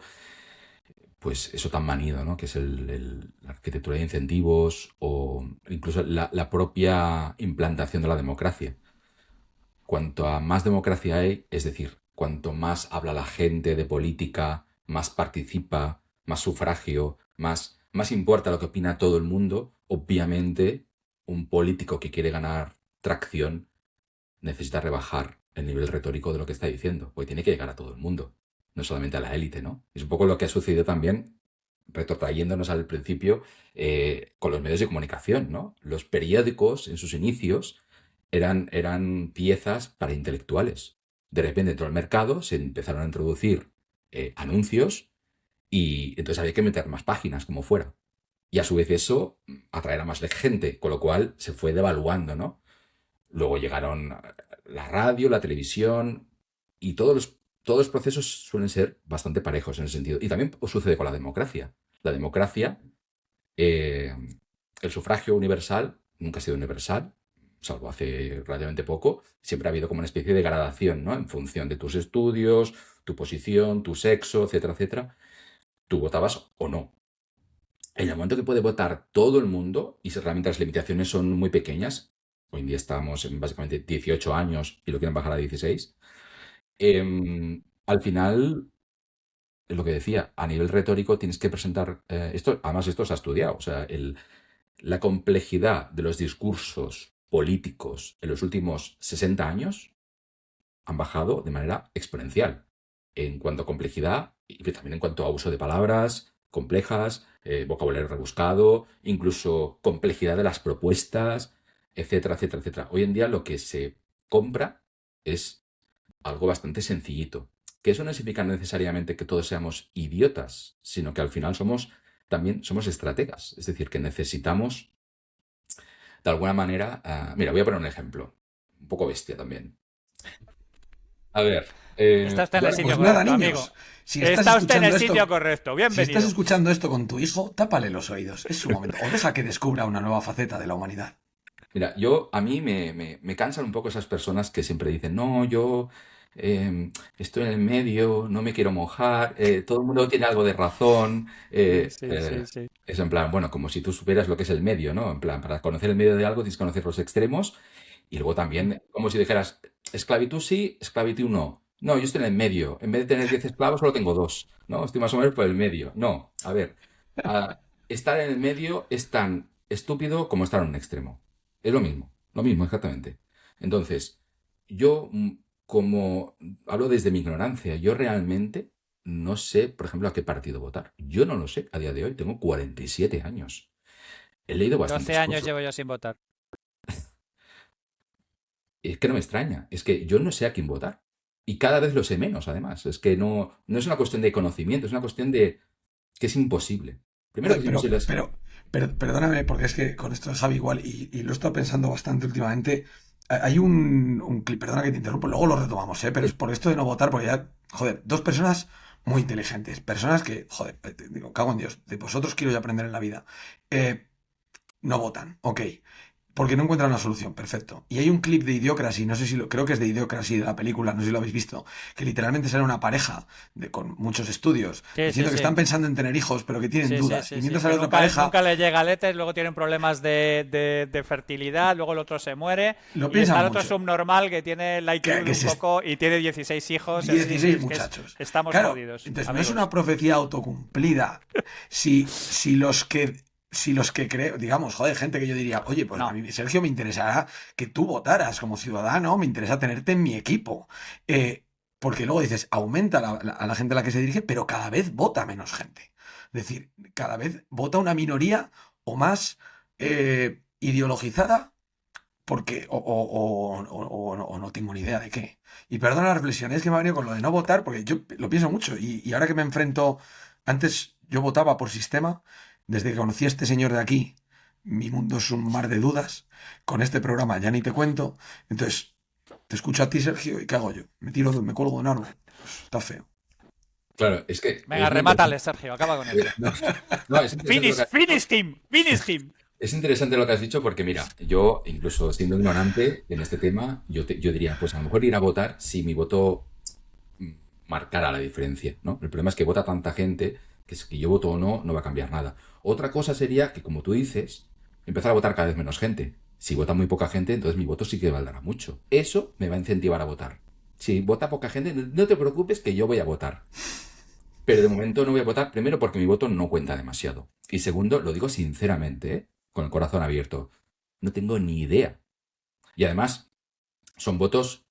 pues eso tan manido, ¿no? Que es la arquitectura de incentivos o incluso la propia implantación de la democracia. Cuanto a más democracia hay, es decir, cuanto más habla la gente de política, más participa, más sufragio, más importa lo que opina todo el mundo, obviamente un político que quiere ganar tracción necesita rebajar el nivel retórico de lo que está diciendo, porque tiene que llegar a todo el mundo, no solamente a la élite, ¿no? Es un poco lo que ha sucedido también, retrotrayéndonos al principio, con los medios de comunicación, ¿no? Los periódicos, en sus inicios, eran piezas para intelectuales. De repente entró al mercado, se empezaron a introducir anuncios y entonces había que meter más páginas como fuera. Y a su vez eso atraer a más gente, con lo cual se fue devaluando, ¿no? Luego llegaron la radio, la televisión y todos los procesos suelen ser bastante parejos en ese sentido. Y también sucede con la democracia. La democracia, eh, el sufragio universal nunca ha sido universal, salvo hace relativamente poco. Siempre ha habido como una especie de gradación, ¿no? En función de tus estudios, tu posición, tu sexo, etcétera, etcétera. Tú votabas o no. En el momento que puede votar todo el mundo, y si realmente las limitaciones son muy pequeñas, hoy en día estamos en básicamente 18 años y lo quieren bajar a 16, al final, es lo que decía, a nivel retórico tienes que presentar, además esto se ha estudiado, o sea, la complejidad de los discursos políticos en los últimos 60 años han bajado de manera exponencial en cuanto a complejidad y también en cuanto a uso de palabras complejas, vocabulario rebuscado, incluso complejidad de las propuestas, etcétera, etcétera, etcétera. Hoy en día lo que se compra es algo bastante sencillito, que eso no significa necesariamente que todos seamos idiotas, sino que al final también somos estrategas, es decir, que necesitamos de alguna manera, mira, voy a poner un ejemplo, un poco bestia también. A ver, Está usted en el bueno, sitio Pues nada, correcto, amigo. niños, si estás Está usted en el escuchando sitio esto, correcto. si estás Bienvenido. escuchando esto con tu hijo, tápale los oídos, es su momento. O deja que descubra una nueva faceta de la humanidad. mira, a mí me cansan un poco esas personas que siempre dicen, no, yo estoy en el medio, no me quiero mojar, todo el mundo tiene algo de razón. Sí, sí, sí, sí. Es en plan, bueno, como si tú supieras lo que es el medio, ¿no? En plan, para conocer el medio de algo tienes que conocer los extremos y luego también, como si dijeras, esclavitud sí, esclavitud no. No, yo estoy en el medio. En vez de tener 10 esclavos, solo tengo dos, ¿no? Estoy más o menos por el medio. No, a ver, ah, estar en el medio es tan estúpido como estar en un extremo. Es lo mismo exactamente. Entonces, yo, como hablo desde mi ignorancia, yo realmente no sé, por ejemplo, a qué partido votar. Yo no lo sé a día de hoy. Tengo 47 años. He leído 12 bastantes años cosas. llevo yo sin votar. Es que no me extraña. Es que yo no sé a quién votar. Y cada vez lo sé menos, además. Es que no es una cuestión de conocimiento, es una cuestión de que es imposible. Primero que Joder, es imposible. perdóname, porque es que con esto de Javi igual, y lo he estado pensando bastante últimamente. Hay un clip, perdona que te interrumpo, luego lo retomamos, ¿eh? Pero es por esto de no votar, porque ya, joder, dos personas muy inteligentes, personas que, joder, te digo, cago en Dios, de vosotros quiero yo aprender en la vida. Eh, no votan, ok. Porque no encuentran una solución, perfecto. Y hay un clip de Idiocracy, no sé si creo que es de Idiocracy de la película, no sé si lo habéis visto, que literalmente sale una pareja con muchos estudios Sí, sí, diciendo que sí. están pensando en tener hijos, pero que tienen Sí, sí, dudas. sí, Y sí. mientras Que sale otra nunca, pareja, nunca le llega letes, luego tienen problemas de fertilidad, luego el otro se muere. lo Y está piensan el otro mucho. subnormal que tiene el IQ de Que un se coco y tiene 16 hijos. Sí, sí, 16 es que muchachos. estamos Claro, jodidos, entonces no es una amigos. profecía autocumplida. Si los que creo, digamos, joder, gente que yo diría, oye, pues a No. mí, Sergio, me interesará que tú votaras como ciudadano, me interesa tenerte en mi equipo. Porque luego dices, aumenta a la gente a la que se dirige, pero cada vez vota menos gente. Es decir, cada vez vota una minoría o más ideologizada porque o no tengo ni idea de qué. Y perdona la reflexión, es que me ha venido con lo de no votar, porque yo lo pienso mucho. Y ahora que me enfrento, antes yo votaba por sistema, desde que conocí a este señor de aquí, mi mundo es un mar de dudas. Con este programa ya ni te cuento. Entonces, te escucho a ti, Sergio, ¿y qué hago yo? Me cuelgo de un árbol. Pues, está feo. Claro, es que Venga, es muy remátale, interesante. Sergio, acaba con él. No, no, es interesante lo que Finish, has dicho. finish him, finish him. Es interesante lo que has dicho porque, mira, yo, incluso siendo ignorante en este tema, yo diría, pues a lo mejor ir a votar si mi voto mm, marcara la diferencia, ¿no? El problema es que vota tanta gente que si yo voto o no, no va a cambiar nada. Otra cosa sería que, como tú dices, empezar a votar cada vez menos gente. Si vota muy poca gente, entonces mi voto sí que valdrá mucho. Eso me va a incentivar a votar. Si vota poca gente, no te preocupes que yo voy a votar. Pero de momento no voy a votar, primero porque mi voto no cuenta demasiado. Y segundo, lo digo sinceramente, ¿eh? Con el corazón abierto. No tengo ni idea. Y además, son votos,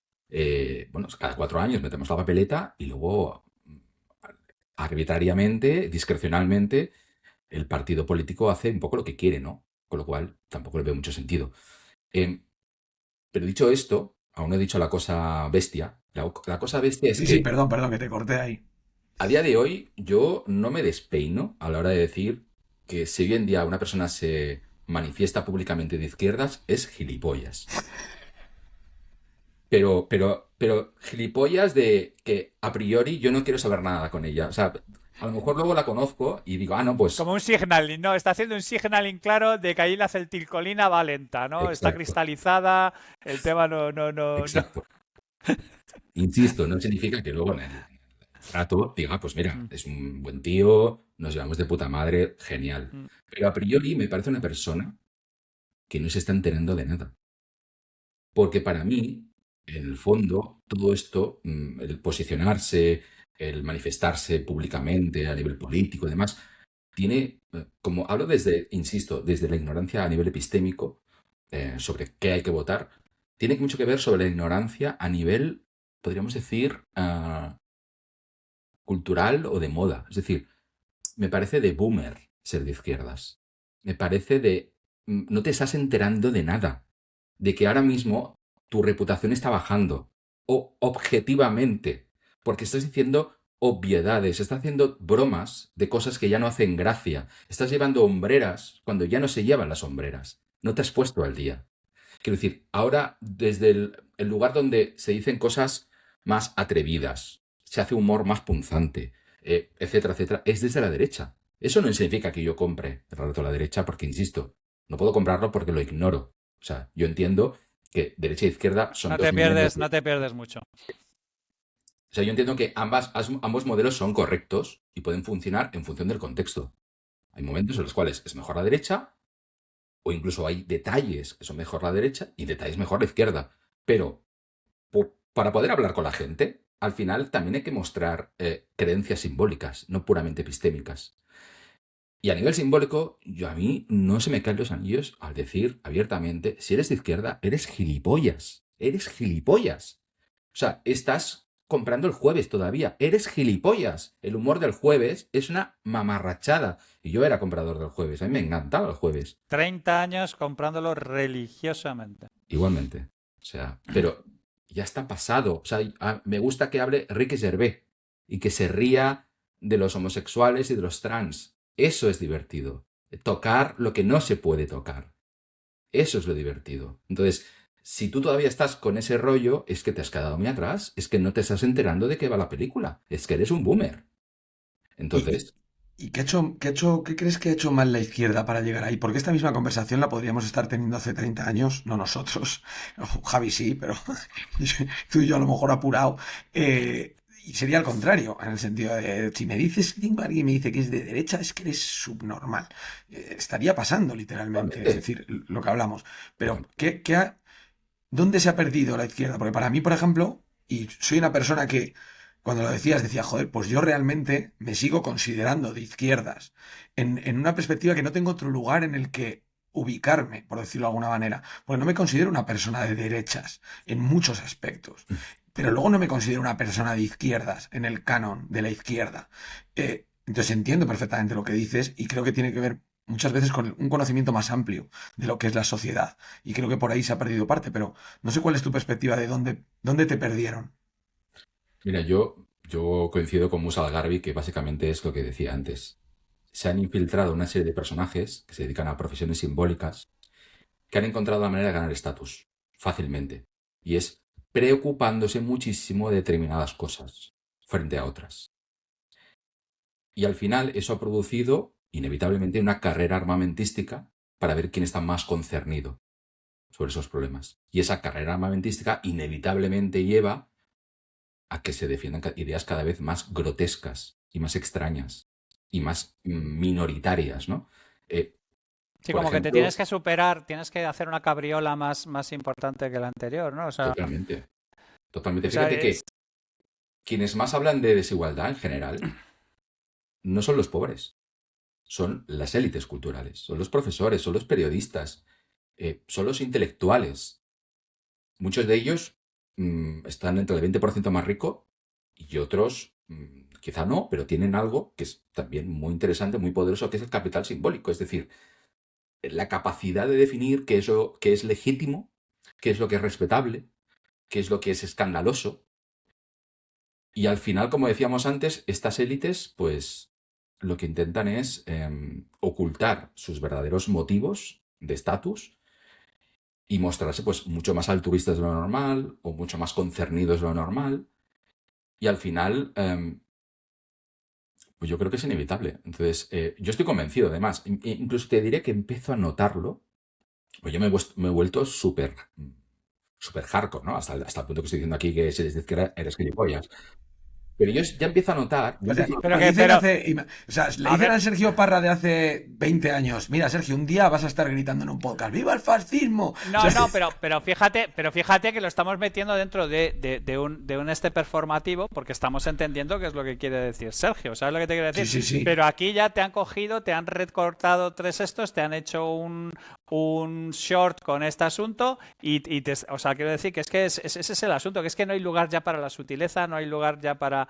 bueno, cada 4 años metemos la papeleta y luego, arbitrariamente, discrecionalmente, el partido político hace un poco lo que quiere, ¿no? Con lo cual, tampoco le veo mucho sentido. Eh, pero dicho esto, aún no he dicho la cosa bestia. La cosa bestia es Sí, sí, que perdón, que te corté ahí. a día de hoy yo no me despeino a la hora de decir que si hoy en día una persona se manifiesta públicamente de izquierdas es gilipollas. Pero gilipollas de que a priori yo no quiero saber nada con ella. O sea, a lo mejor luego la conozco y digo, ah, no, Como pues un signaling, ¿no? Está haciendo un signaling claro de que ahí la acetilcolina va lenta, ¿no? Está exacto, cristalizada, el tema no. exacto. Insisto, no significa que luego en el trato diga, pues mira, Mm, es un buen tío, nos llevamos de puta madre, genial. mm. Pero a priori me parece una persona que no se está enterando de nada. Porque para mí, en el fondo, todo esto, el posicionarse, el manifestarse públicamente a nivel político y demás, tiene, como hablo desde, insisto, desde la ignorancia a nivel epistémico, sobre qué hay que votar, tiene mucho que ver sobre la ignorancia a nivel, podríamos decir, cultural o de moda. Es decir, me parece de boomer ser de izquierdas. Me parece de... No te estás enterando de nada. De que ahora mismo tu reputación está bajando. O objetivamente. Porque estás diciendo obviedades. Estás haciendo bromas de cosas que ya no hacen gracia. Estás llevando hombreras cuando ya no se llevan las hombreras. No te has puesto al día. Quiero decir, ahora desde el lugar donde se dicen cosas más atrevidas, se hace humor más punzante, etcétera, etcétera, es desde la derecha. Eso no significa que yo compre el relato de la derecha, porque, insisto, no puedo comprarlo porque lo ignoro. O sea, yo entiendo que derecha e izquierda son No dos te modelos pierdes, no te pierdes mucho. O sea, yo entiendo que ambos modelos son correctos y pueden funcionar en función del contexto. Hay momentos en los cuales es mejor la derecha, o incluso hay detalles que son mejor la derecha y detalles mejor la izquierda. Pero para poder hablar con la gente, al final también hay que mostrar creencias simbólicas, no puramente epistémicas. Y a nivel simbólico, a mí no se me caen los anillos al decir abiertamente, si eres de izquierda, eres gilipollas. Eres gilipollas. O sea, estás comprando el jueves todavía. Eres gilipollas. El humor del jueves es una mamarrachada. Y yo era comprador del jueves. A mí me encantaba el jueves. 30 años comprándolo religiosamente. Igualmente. O sea, pero ya está pasado. O sea, me gusta que hable Ricky Gervais y que se ría de los homosexuales y de los trans. Eso es divertido. Tocar lo que no se puede tocar. Eso es lo divertido. Entonces, si tú todavía estás con ese rollo, es que te has quedado muy atrás, es que no te estás enterando de qué va la película, es que eres un boomer. Entonces, ¿Y qué crees que ha hecho mal la izquierda para llegar ahí? Porque esta misma conversación la podríamos estar teniendo hace 30 años, no nosotros. Javi sí, pero tú y yo a lo mejor apurado. Y sería al contrario, en el sentido de, si me dices, alguien me dice que es de derecha, es que eres subnormal. Estaría pasando literalmente, es decir, lo que hablamos. Pero, ¿dónde se ha perdido la izquierda? Porque para mí, por ejemplo, y soy una persona que cuando lo decías decía, joder, pues yo realmente me sigo considerando de izquierdas, en una perspectiva que no tengo otro lugar en el que ubicarme, por decirlo de alguna manera, porque no me considero una persona de derechas en muchos aspectos, pero luego no me considero una persona de izquierdas en el canon de la izquierda. Entonces entiendo perfectamente lo que dices y creo que tiene que ver muchas veces con un conocimiento más amplio de lo que es la sociedad. Y creo que por ahí se ha perdido parte, pero no sé cuál es tu perspectiva de dónde te perdieron. mira, yo coincido con Musa Algarvi, que básicamente es lo que decía antes. Se han infiltrado una serie de personajes que se dedican a profesiones simbólicas que han encontrado la manera de ganar estatus fácilmente. Y es preocupándose muchísimo de determinadas cosas frente a otras. Y al final eso ha producido, inevitablemente, una carrera armamentística para ver quién está más concernido sobre esos problemas. Y esa carrera armamentística inevitablemente lleva a que se defiendan ideas cada vez más grotescas y más extrañas y más minoritarias, ¿no? Sí, Por como que te ejemplo, tienes que superar, tienes que hacer una cabriola más importante que la anterior, ¿no? totalmente, totalmente. O sea, Fíjate que quienes más hablan de desigualdad en general no son los pobres, son las élites culturales, son los profesores, son los periodistas, son los intelectuales. Muchos de ellos están entre el 20% más rico y otros quizá no, pero tienen algo que es también muy interesante, muy poderoso, que es el capital simbólico. Es decir, la capacidad de definir qué es legítimo, qué es lo que es respetable, qué es lo que es escandaloso. Y al final, como decíamos antes, estas élites, pues lo que intentan es ocultar sus verdaderos motivos de estatus y mostrarse pues mucho más altruistas de lo normal o mucho más concernidos de lo normal. Y al final, pues yo creo que es inevitable. Entonces, yo estoy convencido, además. Incluso te diré que empiezo a notarlo. Pues yo me he vuelto súper hardcore, ¿no? Hasta el punto que estoy diciendo aquí que si eres de izquierda eres gilipollas. Pero yo ya empiezo a notar. O sea, pero o sea, le a dicen ver, al Sergio Parra de hace 20 años, mira, Sergio, un día vas a estar gritando en un podcast, ¡viva el fascismo! no, O sea, no, pero fíjate que lo estamos metiendo dentro de un performativo porque estamos entendiendo qué es lo que quiere decir Sergio, ¿sabes lo que te quiere decir? Sí, sí, sí. Pero aquí ya te han cogido, te han recortado tres estos, te han hecho un short con este asunto o sea, quiero decir que ese es el asunto, que es que no hay lugar ya para la sutileza, no hay lugar ya para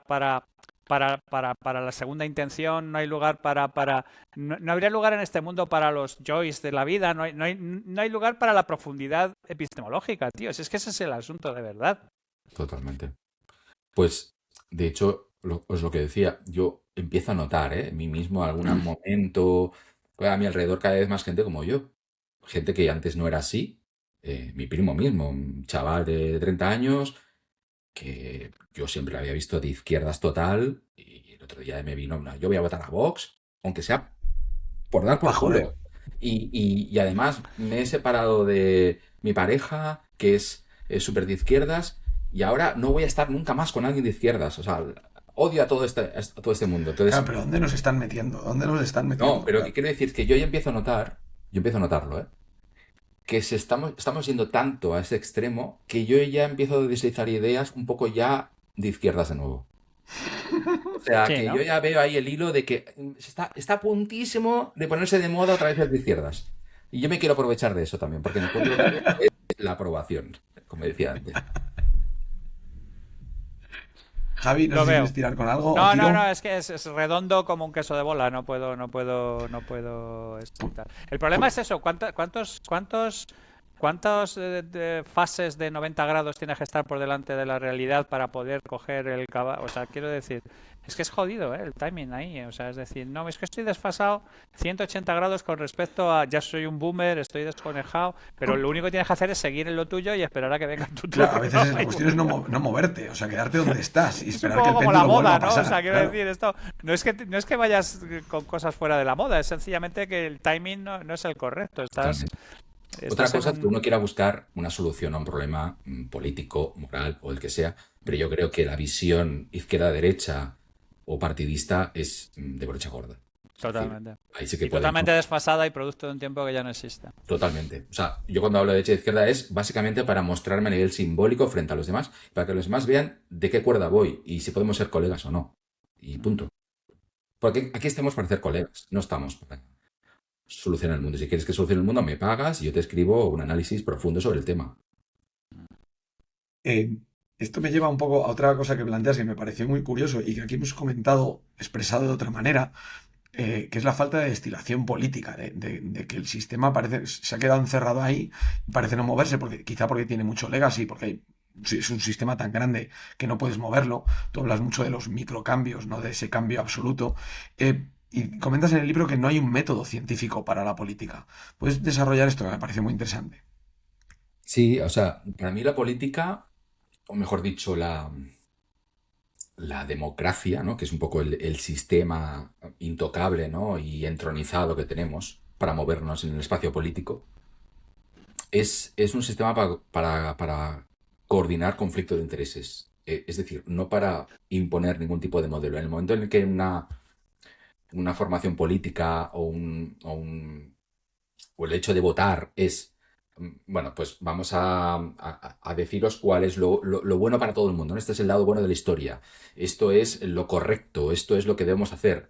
la segunda intención, no hay lugar no habría lugar en este mundo para los joys de la vida, no hay lugar para la profundidad epistemológica, tío. Si es que ese es el asunto de verdad. Totalmente. Pues, de hecho, os lo que decía, yo empiezo a notar, en mí mismo algún momento, pues, a mi alrededor cada vez más gente como yo. Gente que antes no era así. Mi primo mismo, un chaval de 30 años, que yo siempre lo había visto de izquierdas total, y el otro día me vino, "No, yo voy a votar a Vox, aunque sea por dar por joder. culo". Y además me he separado de mi pareja, que es súper de izquierdas, y ahora no voy a estar nunca más con alguien de izquierdas. O sea, odio a todo este mundo. Claro, Entonces, pero ¿dónde nos están metiendo? ¿Dónde nos están no, metiendo? pero Claro. quiero decir que yo ya empiezo a notar, yo empiezo a notarlo, que estamos yendo tanto a ese extremo que yo ya empiezo a deslizar ideas un poco ya de izquierdas de nuevo. O sea, Sí, que yo ¿no? ya veo ahí el hilo de que está a puntísimo de ponerse de moda otra vez el de izquierdas. Y yo me quiero aprovechar de eso también, porque encuentro que es la aprobación, como decía antes. Javi, no Lo sé si veo. quieres tirar con algo o No, tiro. es que es redondo como un queso de bola, no puedo explicar. El problema es eso, ¿cuántas fases de 90 grados tienes que estar por delante de la realidad para poder coger el caballo? O sea, quiero decir, es que es jodido, el timing ahí, o sea, es decir, no, es que estoy desfasado 180 grados con respecto a ya soy un boomer, estoy desconejado, pero lo único que tienes que hacer es seguir en lo tuyo y esperar a que venga tu Claro, a turno. veces la Y cuestión es no moverte, o sea, quedarte donde estás y es un esperar que poco el como la péndulo vuelva moda, a ¿no? O pasar. sea, quiero Claro. decir, esto no es que vayas con cosas fuera de la moda, es sencillamente que el timing no es el correcto. Estás, Totalmente. Otra estás en cosa es que un... uno quiera buscar una solución a un problema político, moral o el que sea, pero yo creo que la visión izquierda-derecha o partidista es de brocha gorda. Es decir, Totalmente. ahí sí que Y podemos. totalmente desfasada y producto de un tiempo que ya no existe. Totalmente. O sea, yo cuando hablo de derecha e izquierda es básicamente para mostrarme a nivel simbólico frente a los demás, para que los demás vean de qué cuerda voy y si podemos ser colegas o no. Y punto. Porque aquí estamos para ser colegas, no estamos para solucionar el mundo. Si quieres que solucione el mundo, me pagas y yo te escribo un análisis profundo sobre el tema. Eh, Esto me lleva un poco a otra cosa que planteas que me pareció muy curioso y que aquí hemos comentado, expresado de otra manera, que es la falta de destilación política, de que el sistema parece, se ha quedado encerrado ahí y parece no moverse, quizá porque tiene mucho legacy, porque es un sistema tan grande que no puedes moverlo. Tú hablas mucho de los microcambios, no de ese cambio absoluto. Y comentas en el libro que no hay un método científico para la política. ¿Puedes desarrollar esto? Que me parece muy interesante. Sí, o sea, para mí la política, o mejor dicho, la democracia, ¿no? Que es un poco el sistema intocable, ¿no? Y entronizado que tenemos para movernos en el espacio político, es un sistema para coordinar conflicto de intereses. Es decir, no para imponer ningún tipo de modelo. En el momento en el que una formación política o el hecho de votar es, bueno, pues vamos a deciros cuál es lo bueno para todo el mundo, ¿no? Este es el lado bueno de la historia, esto es lo correcto, esto es lo que debemos hacer.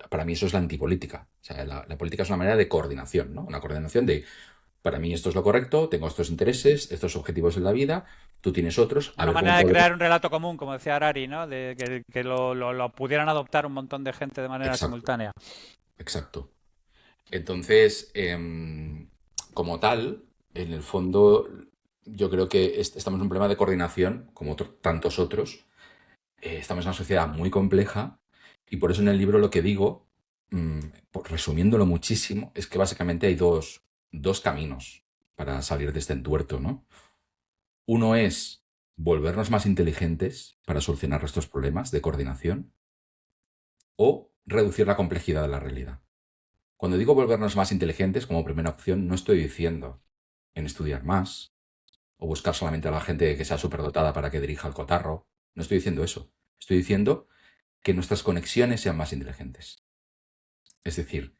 Para mí eso es la antipolítica. O sea, la política es una manera de coordinación, ¿no? Una coordinación de, para mí esto es lo correcto, tengo estos intereses, estos objetivos en la vida, tú tienes otros, a Una ver cómo manera de podemos... crear un relato común, como decía Harari, ¿no? De que lo pudieran adoptar un montón de gente de manera Exacto, simultánea. exacto. Entonces, como tal, en el fondo, yo creo que estamos en un problema de coordinación, como tantos otros. Estamos en una sociedad muy compleja y por eso en el libro lo que digo, mm, resumiéndolo muchísimo, es que básicamente hay dos caminos para salir de este entuerto, ¿no? Uno es volvernos más inteligentes para solucionar estos problemas de coordinación o reducir la complejidad de la realidad. Cuando digo volvernos más inteligentes como primera opción, no estoy diciendo en estudiar más o buscar solamente a la gente que sea superdotada para que dirija el cotarro. No estoy diciendo eso. Estoy diciendo que nuestras conexiones sean más inteligentes. Es decir,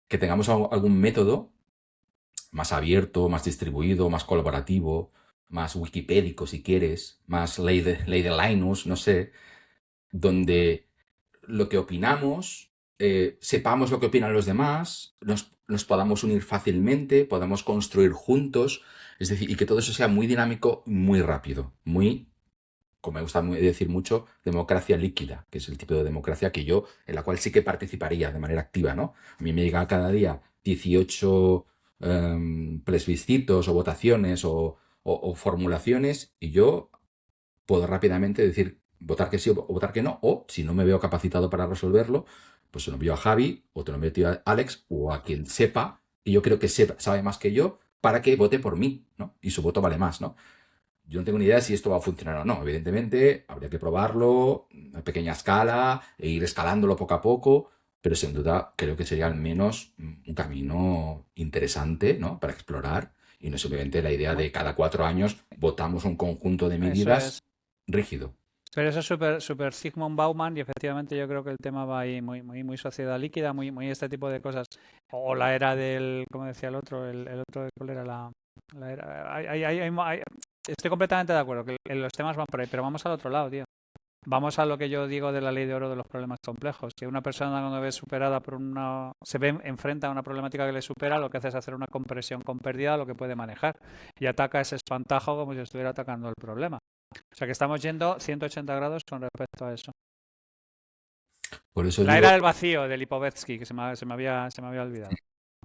que tengamos algún método más abierto, más distribuido, más colaborativo, más wikipédico si quieres, más ley de Linus, no sé, donde lo que opinamos, sepamos lo que opinan los demás, nos podamos unir fácilmente, podamos construir juntos, es decir, y que todo eso sea muy dinámico, muy rápido, muy, como me gusta decir mucho, democracia líquida, que es el tipo de democracia que yo, en la cual sí que participaría de manera activa, ¿no? A mí me llega cada día 18 plebiscitos o votaciones o formulaciones y yo puedo rápidamente decir votar que sí o votar que no, o si no me veo capacitado para resolverlo, pues se lo envío a Javi o te lo envío a Alex o a quien sepa, y yo creo que sabe más que yo, para que vote por mí, ¿no? Y su voto vale más, ¿no? Yo no tengo ni idea de si esto va a funcionar o no. Evidentemente, habría que probarlo a pequeña escala e ir escalándolo poco a poco, pero sin duda creo que sería al menos un camino interesante, ¿no? Para explorar y no simplemente la idea de cada 4 años votamos un conjunto de Eso es. medidas rígido. Pero eso es súper Sigmund Bauman y efectivamente yo creo que el tema va ahí muy sociedad líquida, muy este tipo de cosas. O la era del, como decía el otro, el otro, ¿cuál era la era? Estoy completamente de acuerdo que los temas van por ahí, pero vamos al otro lado, tío. Vamos a lo que yo digo de la ley de oro de los problemas complejos. Que una persona cuando ve superada se ve enfrenta a una problemática que le supera, lo que hace es hacer una compresión con pérdida de lo que puede manejar y ataca ese espantajo como si estuviera atacando el problema. O sea que estamos yendo 180 grados con respecto a eso. Por eso La digo, era del vacío de Lipovetsky, que se me había olvidado.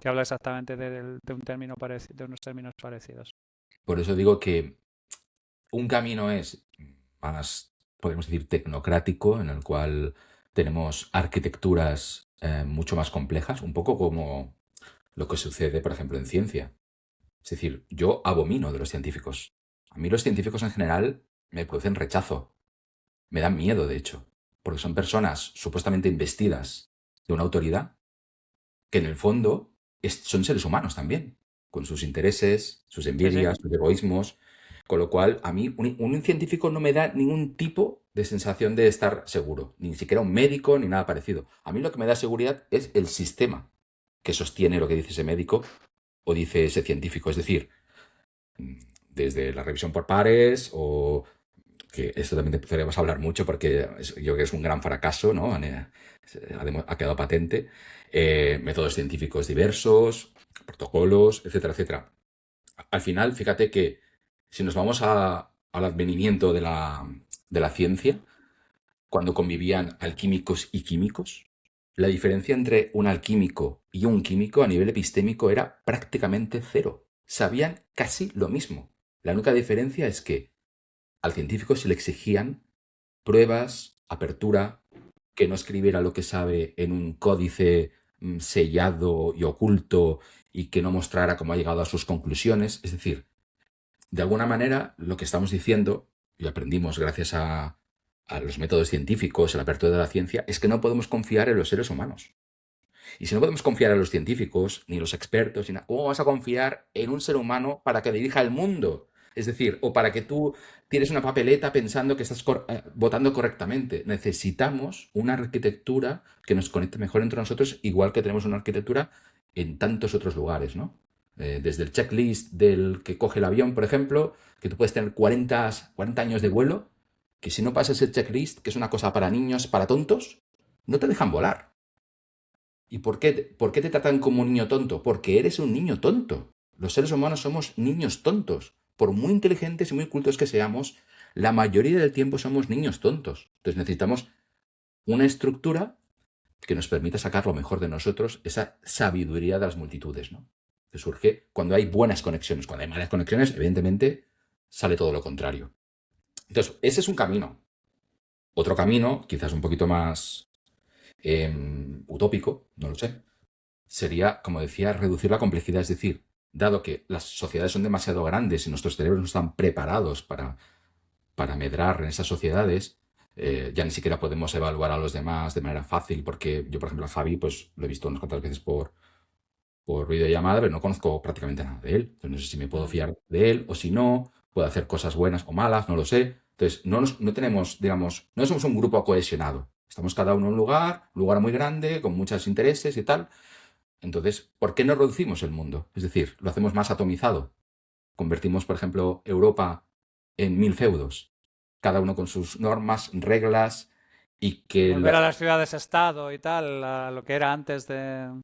Que habla exactamente de un término de unos términos parecidos. por eso digo que un camino es más, podemos decir, tecnocrático, en el cual tenemos arquitecturas mucho más complejas, un poco como lo que sucede, por ejemplo, en ciencia. Es decir, yo abomino de los científicos. A mí los científicos en general me producen rechazo, me dan miedo, de hecho, porque son personas supuestamente investidas de una autoridad que en el fondo son seres humanos también, con sus intereses, sus Sí, sí. envidias, sus egoísmos, con lo cual a mí un científico no me da ningún tipo de sensación de estar seguro, ni siquiera un médico ni nada parecido. A mí lo que me da seguridad es el sistema que sostiene lo que dice ese médico o dice ese científico, es decir, desde la revisión por pares o que esto también podríamos hablar mucho porque yo creo que es un gran fracaso, ¿no? Ha quedado patente. Métodos científicos diversos, protocolos, etcétera, etcétera. Al final, fíjate que si nos vamos al advenimiento de la ciencia, cuando convivían alquímicos y químicos, la diferencia entre un alquímico y un químico a nivel epistémico era prácticamente cero. Sabían casi lo mismo. La única diferencia es que al científico se le exigían pruebas, apertura, que no escribiera lo que sabe en un códice sellado y oculto y que no mostrara cómo ha llegado a sus conclusiones. Es decir, de alguna manera lo que estamos diciendo, y aprendimos gracias a los métodos científicos, a la apertura de la ciencia, es que no podemos confiar en los seres humanos. Y si no podemos confiar en los científicos, ni los expertos, ¿cómo vas a confiar en un ser humano para que dirija el mundo? Es decir, o para que tú tienes una papeleta pensando que estás votando correctamente. Necesitamos una arquitectura que nos conecte mejor entre nosotros, igual que tenemos una arquitectura en tantos otros lugares, ¿no? Desde el checklist del que coge el avión, por ejemplo, que tú puedes tener 40 años de vuelo, que si no pasas el checklist, que es una cosa para niños, para tontos, no te dejan volar. ¿Y por qué te tratan como un niño tonto? Porque eres un niño tonto. Los seres humanos somos niños tontos. Por muy inteligentes y muy cultos que seamos, la mayoría del tiempo somos niños tontos. Entonces necesitamos una estructura que nos permita sacar lo mejor de nosotros, esa sabiduría de las multitudes, ¿no? Que surge cuando hay buenas conexiones. Cuando hay malas conexiones, evidentemente, sale todo lo contrario. Entonces, ese es un camino. Otro camino, quizás un poquito más utópico, no lo sé, sería, como decía, reducir la complejidad. Es decir, dado que las sociedades son demasiado grandes y nuestros cerebros no están preparados para medrar en esas sociedades, ya ni siquiera podemos evaluar a los demás de manera fácil, porque yo, por ejemplo, a Javi, pues lo he visto unas cuantas veces por videollamada, pero no conozco prácticamente nada de él. Entonces, no sé si me puedo fiar de él o si no, puede hacer cosas buenas o malas, no lo sé. Entonces, no tenemos, digamos, no somos un grupo cohesionado. Estamos cada uno en un lugar muy grande, con muchos intereses y tal. Entonces, ¿por qué no reducimos el mundo? Es decir, lo hacemos más atomizado. Convertimos, por ejemplo, Europa en 1000 feudos, cada uno con sus normas, reglas, y que Volver a las ciudades-estado y tal, a lo que era antes de...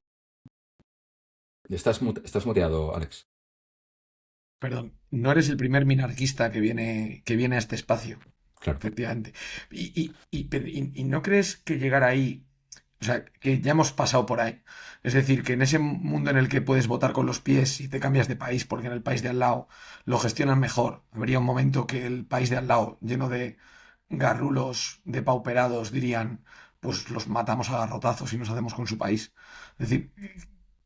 Estás muteado, Alex. Perdón, no eres el primer minarquista que viene a este espacio, Claro. efectivamente. Y no crees que llegar ahí, o sea, que ya hemos pasado por ahí. Es decir, que en ese mundo en el que puedes votar con los pies y te cambias de país porque en el país de al lado lo gestionan mejor, habría un momento que el país de al lado, lleno de garrulos depauperados, dirían, pues los matamos a garrotazos y nos hacemos con su país. Es decir,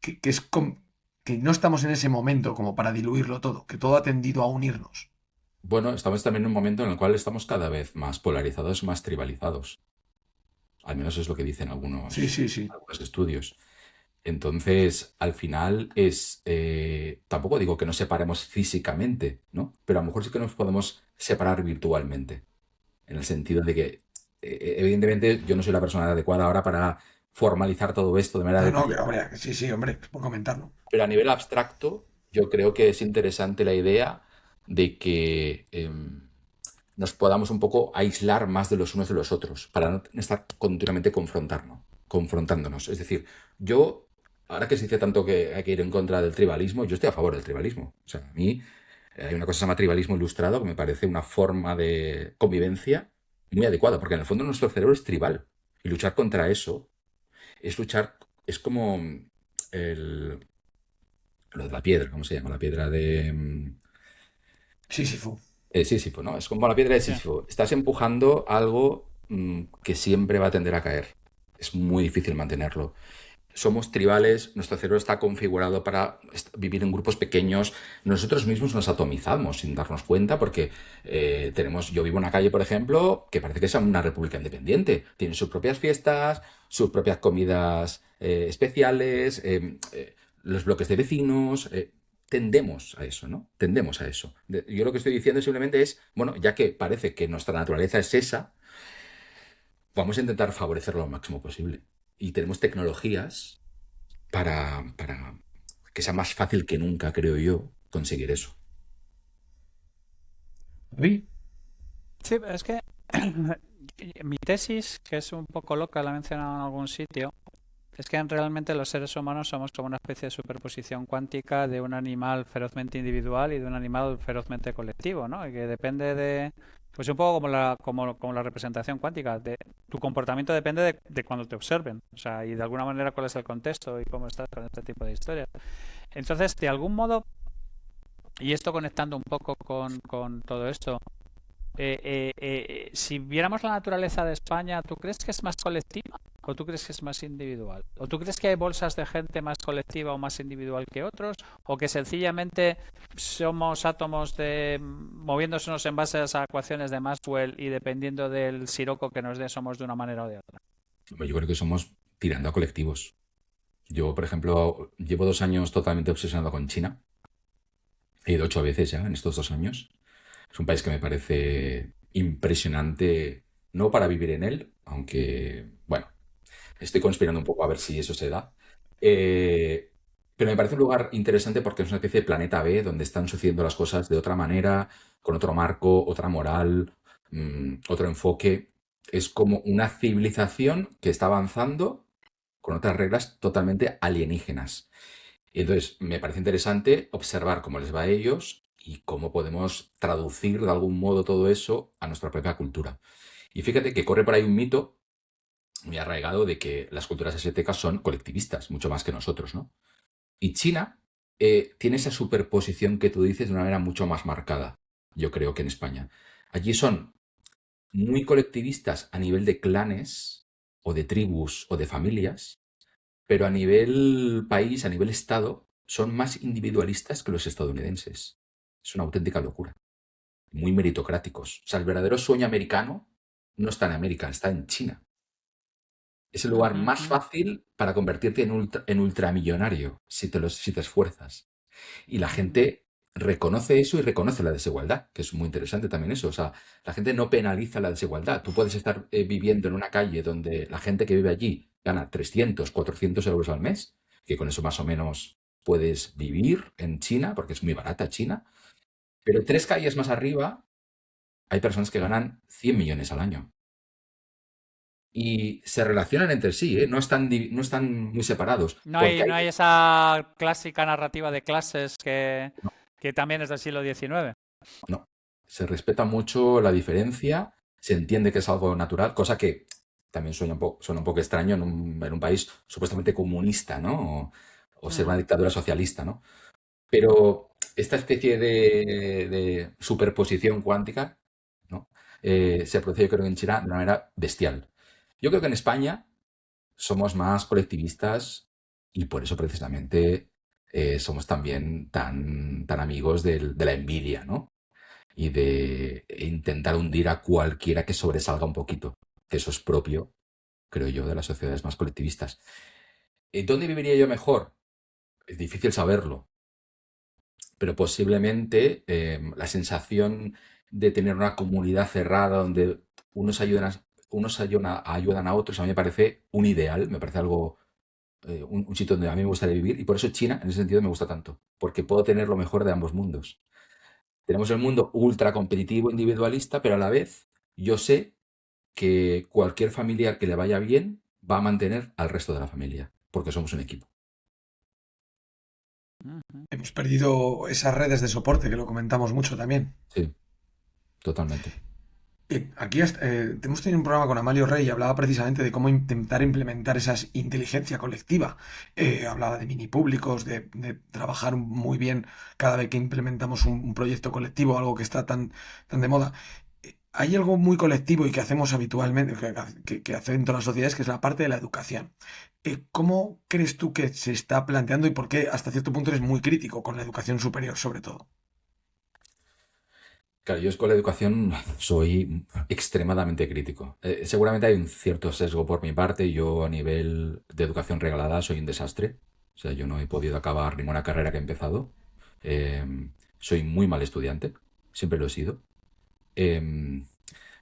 que no estamos en ese momento como para diluirlo todo, que todo ha tendido a unirnos. Bueno, estamos también en un momento en el cual estamos cada vez más polarizados, más tribalizados. Al menos es lo que dicen Sí, sí, sí. algunos estudios. Entonces, al final tampoco digo que nos separemos físicamente, ¿no? Pero a lo mejor sí que nos podemos separar virtualmente. En el sentido de que, evidentemente, yo no soy la persona adecuada ahora para formalizar todo esto de manera No, no, detallada. hombre, sí, sí, hombre, por comentarlo. Pero a nivel abstracto, yo creo que es interesante la idea de que nos podamos un poco aislar más de los unos de los otros, para no estar continuamente confrontándonos. Es decir, ahora que se dice tanto que hay que ir en contra del tribalismo, yo estoy a favor del tribalismo. O sea, a mí Hay una cosa que se llama tribalismo ilustrado, que me parece una forma de convivencia muy adecuada, porque en el fondo nuestro cerebro es tribal. Y luchar contra eso es luchar, es como el, lo de la piedra, ¿cómo se llama? La piedra de... Sísifo. Sísifo, ¿no? Es como la piedra de Sí. Sísifo. Estás empujando algo que siempre va a tender a caer. Es muy difícil mantenerlo. Somos tribales, nuestro cerebro está configurado para vivir en grupos pequeños. Nosotros mismos nos atomizamos sin darnos cuenta porque yo vivo en una calle, por ejemplo, que parece que es una república independiente. Tiene sus propias fiestas, sus propias comidas especiales, los bloques de vecinos. Tendemos a eso, ¿no? Tendemos a eso. Yo lo que estoy diciendo simplemente es, bueno, ya que parece que nuestra naturaleza es esa, vamos a intentar favorecerlo lo máximo posible. Y tenemos tecnologías para que sea más fácil que nunca, creo yo, conseguir eso. ¿Vi? Sí, es que mi tesis, que es un poco loca, la he mencionado en algún sitio, es que realmente los seres humanos somos como una especie de superposición cuántica de un animal ferozmente individual y de un animal ferozmente colectivo, ¿no? Y que depende de, pues un poco como la representación cuántica, de tu comportamiento depende de cuando te observen, o sea, y de alguna manera cuál es el contexto y cómo estás con este tipo de historias. Entonces, de algún modo, y esto conectando un poco con todo esto, si viéramos la naturaleza de España, ¿tú crees que es más colectiva o tú crees que es más individual? ¿O tú crees que hay bolsas de gente más colectiva o más individual que otros? ¿O que sencillamente somos átomos moviéndonos en base a esas ecuaciones de Maxwell y dependiendo del siroco que nos dé somos de una manera o de otra? Yo creo que somos tirando a colectivos. Yo, por ejemplo, llevo 2 años totalmente obsesionado con China. He ido 8 veces ya en estos 2 años. Es un país que me parece impresionante, no para vivir en él, aunque, bueno, estoy conspirando un poco a ver si eso se da. Eh, pero me parece un lugar interesante porque es una especie de planeta B donde están sucediendo las cosas de otra manera, con otro marco, otra moral, otro enfoque. Es como una civilización que está avanzando con otras reglas totalmente alienígenas. Y entonces me parece interesante observar cómo les va a ellos y cómo podemos traducir de algún modo todo eso a nuestra propia cultura. Y fíjate que corre por ahí un mito muy arraigado de que las culturas asiáticas son colectivistas, mucho más que nosotros, ¿no? Y China tiene esa superposición que tú dices de una manera mucho más marcada, yo creo, que en España. Allí son muy colectivistas a nivel de clanes o de tribus o de familias, pero a nivel país, a nivel estado, son más individualistas que los estadounidenses. Es una auténtica locura. Muy meritocráticos. O sea, el verdadero sueño americano no está en América, está en China. Es el lugar más Ujú. fácil para convertirte en ultramillonario si te esfuerzas. Y la gente reconoce eso y reconoce la desigualdad, que es muy interesante también eso. O sea, la gente no penaliza la desigualdad. Tú puedes estar viviendo en una calle donde la gente que vive allí gana 300, 400 euros al mes, que con eso más o menos puedes vivir en China, porque es muy barata China, pero 3 calles más arriba hay personas que ganan 100 millones al año. Y se relacionan entre sí, ¿eh? No están muy separados, No porque hay, hay... no hay esa clásica narrativa de clases que también es del siglo XIX. No, se respeta mucho la diferencia, se entiende que es algo natural, cosa que también suena un poco extraño en un país supuestamente comunista, ¿no? O ser una Ujú. dictadura socialista, ¿no? Pero esta especie de superposición cuántica, ¿no? Se produce, yo creo, en China de una manera bestial. Yo creo que en España somos más colectivistas y por eso precisamente somos también tan amigos de la envidia, ¿no? Y de intentar hundir a cualquiera que sobresalga un poquito, que eso es propio, creo yo, de las sociedades más colectivistas. ¿Dónde viviría yo mejor? Es difícil saberlo, pero posiblemente la sensación de tener una comunidad cerrada donde unos ayudan a otros, a mí me parece un ideal, me parece algo, un sitio donde a mí me gustaría vivir, y por eso China, en ese sentido, me gusta tanto, porque puedo tener lo mejor de ambos mundos. Tenemos el mundo ultra competitivo, individualista, pero a la vez yo sé que cualquier familiar que le vaya bien va a mantener al resto de la familia, porque somos un equipo. Ujú. Hemos perdido esas redes de soporte, que lo comentamos mucho también. Sí, totalmente. Aquí hemos tenido un programa con Amalio Rey y hablaba precisamente de cómo intentar implementar esa inteligencia colectiva. Hablaba de mini públicos, de trabajar muy bien cada vez que implementamos un proyecto colectivo, algo que está tan de moda. Hay algo muy colectivo y que hacemos habitualmente, que hace en todas las sociedades, que es la parte de la educación. ¿Cómo crees tú que se está planteando y por qué hasta cierto punto eres muy crítico con la educación superior, sobre todo? Claro, yo con la educación soy extremadamente crítico. Seguramente hay un cierto sesgo por mi parte. Yo a nivel de educación reglada soy un desastre. O sea, yo no he podido acabar ninguna carrera que he empezado. Eh, Soy muy mal estudiante. Siempre lo he sido. Eh,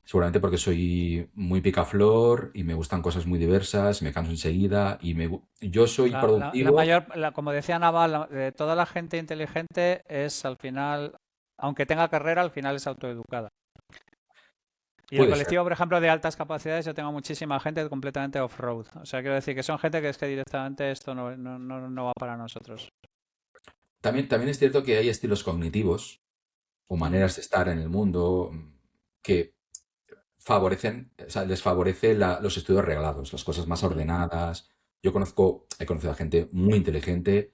Seguramente porque soy muy picaflor y me gustan cosas muy diversas, me canso enseguida y yo soy La productivo. mayor, como decía Naval, toda la gente inteligente es al final, aunque tenga carrera, al final es autoeducada. Y del Puede ser. colectivo, por ejemplo, de altas capacidades, yo tengo muchísima gente completamente off-road. O sea, quiero decir que son gente que es que directamente esto no va para nosotros. También es cierto que hay estilos cognitivos o Ujú. maneras de estar en el mundo que favorecen, o sea, les favorece los estudios reglados, las cosas más Ujú. ordenadas. He conocido a gente muy inteligente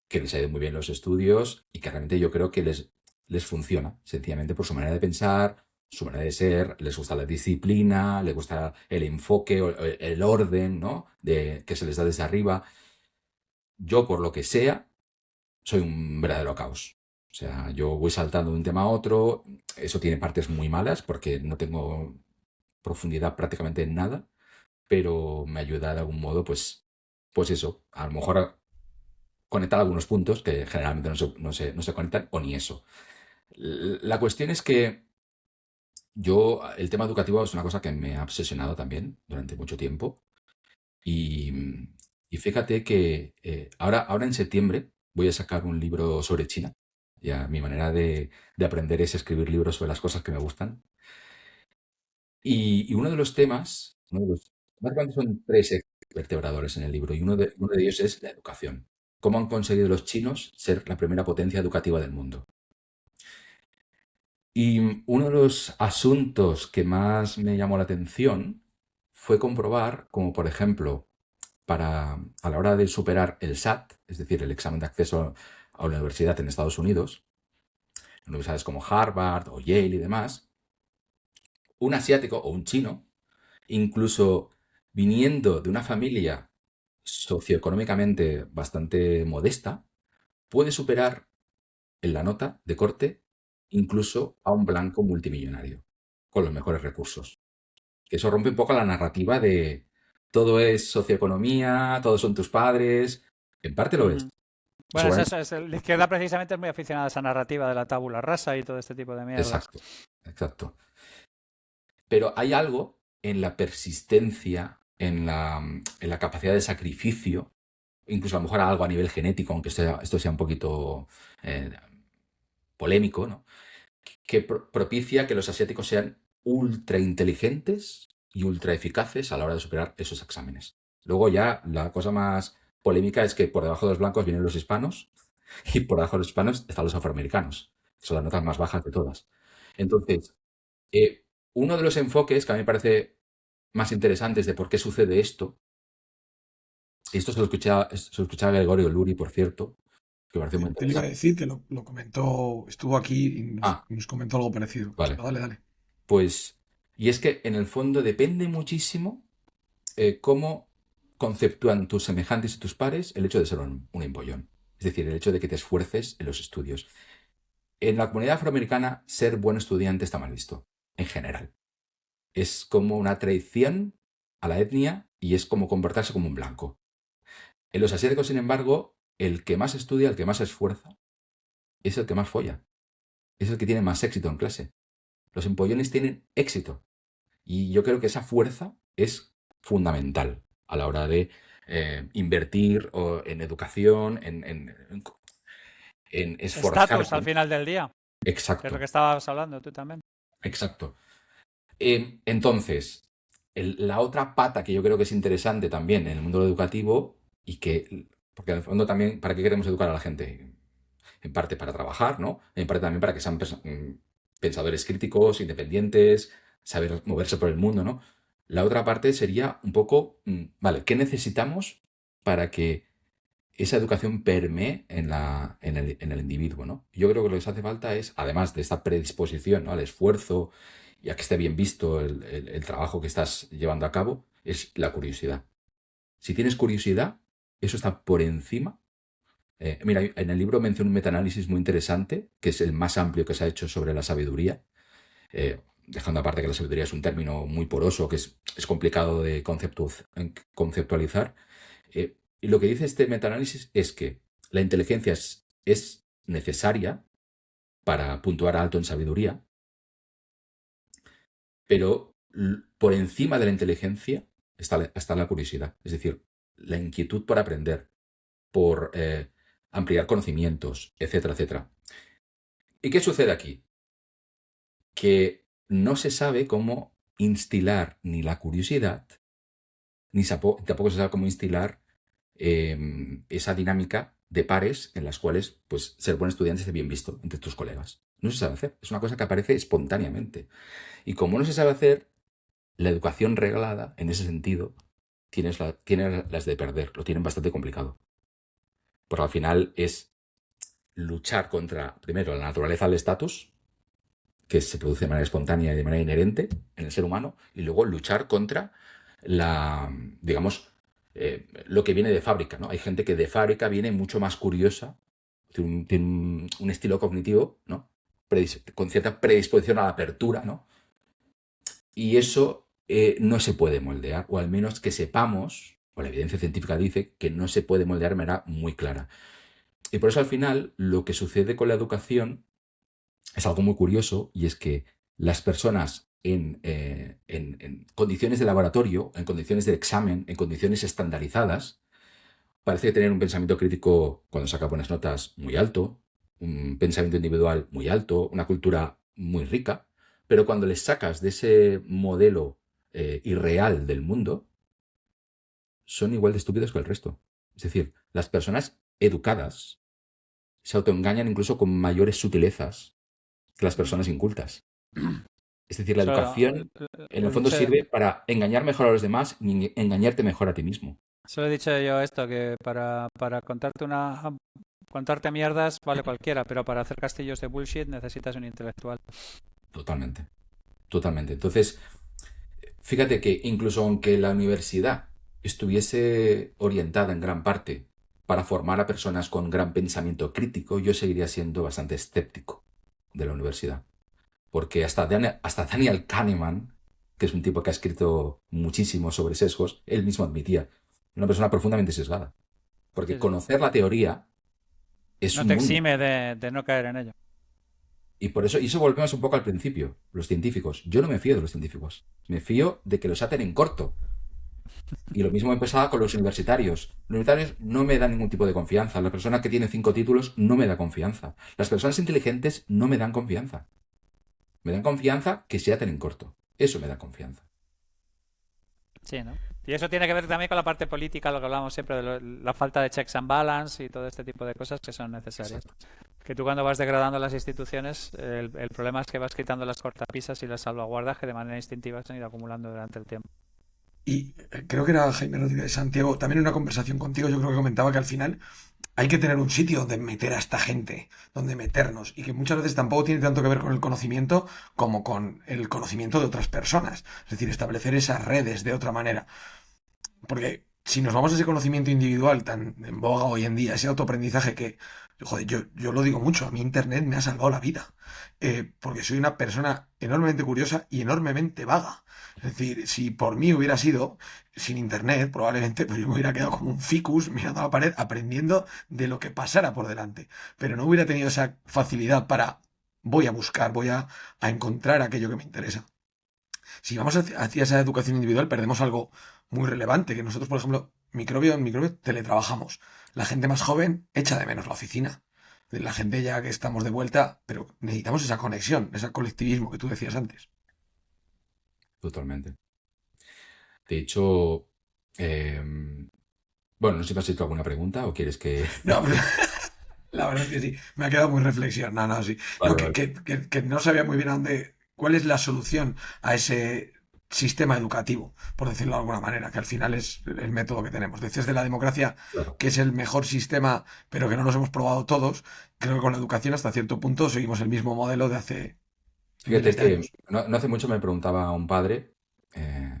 que les ha ido muy bien los estudios y que realmente yo creo que les funciona, sencillamente por su manera de pensar, su manera de ser, les gusta la disciplina, les gusta el enfoque, o el orden, ¿no? Que se les da desde arriba. Yo, por lo que sea, soy un verdadero caos. O sea, yo voy saltando de un tema a otro. Eso tiene partes muy malas porque no tengo profundidad prácticamente en nada, pero me ayuda de algún modo, pues eso, a lo mejor a conectar algunos puntos que generalmente no se conectan o ni eso. La cuestión es que el tema educativo es una cosa que me ha obsesionado también durante mucho tiempo y, y fíjate que ahora en septiembre voy a sacar un libro sobre China. Ya mi manera de aprender es escribir libros sobre las cosas que me gustan. Y uno de los temas, básicamente son tres ejes vertebradores en el libro, y uno de ellos es la educación. ¿Cómo han conseguido los chinos ser la primera potencia educativa del mundo? Y uno de los asuntos que más me llamó la atención fue comprobar como, por ejemplo, a la hora de superar el SAT, es decir, el examen de acceso a la universidad en Estados Unidos, universidades como Harvard o Yale y demás, un asiático o un chino, incluso viniendo de una familia socioeconómicamente bastante modesta, puede superar en la nota de corte incluso a un blanco multimillonario, con los mejores recursos. Que eso rompe un poco la narrativa de todo es socioeconomía, todos son tus padres. En parte lo es. Ujú. Bueno, Seguramente. la izquierda precisamente es muy aficionada a esa narrativa de la tabula rasa y todo este tipo de mierdas. Exacto, exacto. Pero hay algo en la persistencia, en la capacidad de sacrificio, incluso a lo mejor algo a nivel genético, aunque esto sea un poquito eh, polémico, ¿no? Que propicia que los asiáticos sean ultra inteligentes y ultra eficaces a la hora de superar esos exámenes. Luego ya la cosa más polémica es que por debajo de los blancos vienen los hispanos y por debajo de los hispanos están los afroamericanos, que son las notas más bajas de todas. Entonces, uno de los enfoques que a mí me parece más interesantes de por qué sucede esto, y esto se lo escuchaba a Gregorio Luri, por cierto, que me pareció muy Te lo iba a interesante. decir, que lo comentó, estuvo aquí y nos, Ah, nos comentó algo parecido. vale. Pero dale, dale. Pues, y es que en el fondo depende muchísimo cómo conceptúan tus semejantes y tus pares el hecho de ser un empollón. Es decir, el hecho de que te esfuerces en los estudios. En la comunidad afroamericana, ser buen estudiante está mal visto, en general. Es como una traición a la etnia y es como comportarse como un blanco. En los asiáticos, sin embargo, el que más estudia, el que más se esfuerza, es el que más folla. Es el que tiene más éxito en clase. Los empollones tienen éxito. Y yo creo que esa fuerza es fundamental a la hora de invertir en educación, en Estatus al esforzarse. final del día, que es lo Exacto, que estabas hablando tú también. exacto. Entonces, la otra pata que yo creo que es interesante también en el mundo educativo y que Porque en el fondo también, ¿para qué queremos educar a la gente? En parte para trabajar, ¿no? En parte también para que sean pensadores críticos, independientes, saber moverse por el mundo, ¿no? La otra parte sería un poco, vale, ¿qué necesitamos para que esa educación permee en el individuo, ¿no? Yo creo que lo que les hace falta es, además de esta predisposición, ¿no?, al esfuerzo y a que esté bien visto el trabajo que estás llevando a cabo, es la curiosidad. Si tienes curiosidad, eso está por encima. Mira, en el libro menciono un metaanálisis muy interesante, que es el más amplio que se ha hecho sobre la sabiduría, dejando aparte que la sabiduría es un término muy poroso, que es complicado de conceptualizar. Y lo que dice este metaanálisis es que la inteligencia es necesaria para puntuar alto en sabiduría, pero por encima de la inteligencia está la curiosidad, es decir, la inquietud por aprender, por ampliar conocimientos, etcétera, etcétera. ¿Y qué sucede aquí? Que no se sabe cómo instilar ni la curiosidad, ni tampoco se sabe cómo instilar esa dinámica de pares en las cuales pues, ser buen estudiante esté bien visto entre tus colegas. No se sabe hacer. Es una cosa que aparece espontáneamente. Y como no se sabe hacer, la educación reglada, en ese sentido, tiene las de perder. Lo tienen bastante complicado. Porque al final es luchar contra, primero, la naturaleza del estatus, que se produce de manera espontánea y de manera inherente en el ser humano, y luego luchar contra digamos, lo que viene de fábrica, ¿no? Hay gente que de fábrica viene mucho más curiosa, tiene un estilo cognitivo, ¿no? Con cierta predisposición a la apertura, ¿no? Y eso no se puede moldear, o al menos que sepamos, o la evidencia científica dice que no se puede moldear de manera muy clara. Y por eso al final lo que sucede con la educación es algo muy curioso, y es que las personas en condiciones de laboratorio, en condiciones de examen, en condiciones estandarizadas, parece tener un pensamiento crítico cuando saca buenas notas muy alto, un pensamiento individual muy alto, una cultura muy rica, pero cuando les sacas de ese modelo irreal del mundo, son igual de estúpidos que el resto. Es decir, las personas educadas se autoengañan incluso con mayores sutilezas que las personas incultas. Es decir, la Solo, educación en lo el he fondo dicho, sirve para engañar mejor a los demás y engañarte mejor a ti mismo. solo he dicho yo esto, que para contarte mierdas vale cualquiera, pero para hacer castillos de bullshit necesitas un intelectual. Totalmente, totalmente. Entonces, fíjate que incluso aunque la universidad estuviese orientada en gran parte para formar a personas con gran pensamiento crítico, yo seguiría siendo bastante escéptico de la universidad. Porque hasta Daniel Kahneman, que es un tipo que ha escrito muchísimo sobre sesgos, él mismo admitía, una persona profundamente sesgada. Porque Sí, sí. conocer la teoría es No un te mundo. exime de no caer en ello. Y eso volvemos un poco al principio, los científicos. Yo no me fío de los científicos. Me fío de que los aten en corto. Y lo mismo me pasaba con los universitarios. Los universitarios no me dan ningún tipo de confianza. La persona que tiene 5 títulos no me da confianza. Las personas inteligentes no me dan confianza. Me dan confianza que se aten en corto. Eso me da confianza. Sí, ¿no? Y eso tiene que ver también con la parte política, lo que hablamos siempre de la falta de checks and balance y todo este tipo de cosas que son necesarias. Exacto. Que tú cuando vas degradando las instituciones, el problema es que vas quitando las cortapisas y las salvaguardas que de manera instintiva se han ido acumulando durante el tiempo. Y creo que era Jaime Rodríguez Santiago, también en una conversación contigo, yo creo que comentaba que al final hay que tener un sitio donde meter a esta gente, donde meternos, y que muchas veces tampoco tiene tanto que ver con el conocimiento como con el conocimiento de otras personas. Es decir, establecer esas redes de otra manera. Porque si nos vamos a ese conocimiento individual tan en boga hoy en día, ese autoaprendizaje que, joder, yo lo digo mucho, a mí Internet me ha salvado la vida. Porque soy una persona enormemente curiosa y enormemente vaga. Es decir, si por mí hubiera sido sin Internet, probablemente pues yo me hubiera quedado como un ficus mirando a la pared, aprendiendo de lo que pasara por delante. Pero no hubiera tenido esa facilidad para, voy a buscar, a encontrar aquello que me interesa. Si vamos hacia esa educación individual, perdemos algo muy relevante, que nosotros, por ejemplo, en microbio teletrabajamos. La gente más joven echa de menos la oficina. La gente ya que estamos de vuelta, pero necesitamos esa conexión, ese colectivismo que tú decías antes. Totalmente. De hecho, eh, Bueno, no sé si me has hecho alguna pregunta o quieres que... No, pero la verdad es que sí, me ha quedado muy reflexión. No, no, sí. No, Vale, vale. que no sabía muy bien a dónde, cuál es la solución a ese sistema educativo, por decirlo de alguna manera, que al final es el método que tenemos. Decías de la democracia Claro. que es el mejor sistema, pero que no los hemos probado todos. Creo que con la educación hasta cierto punto seguimos el mismo modelo de hace Fíjate miles de que años. no hace mucho me preguntaba un padre,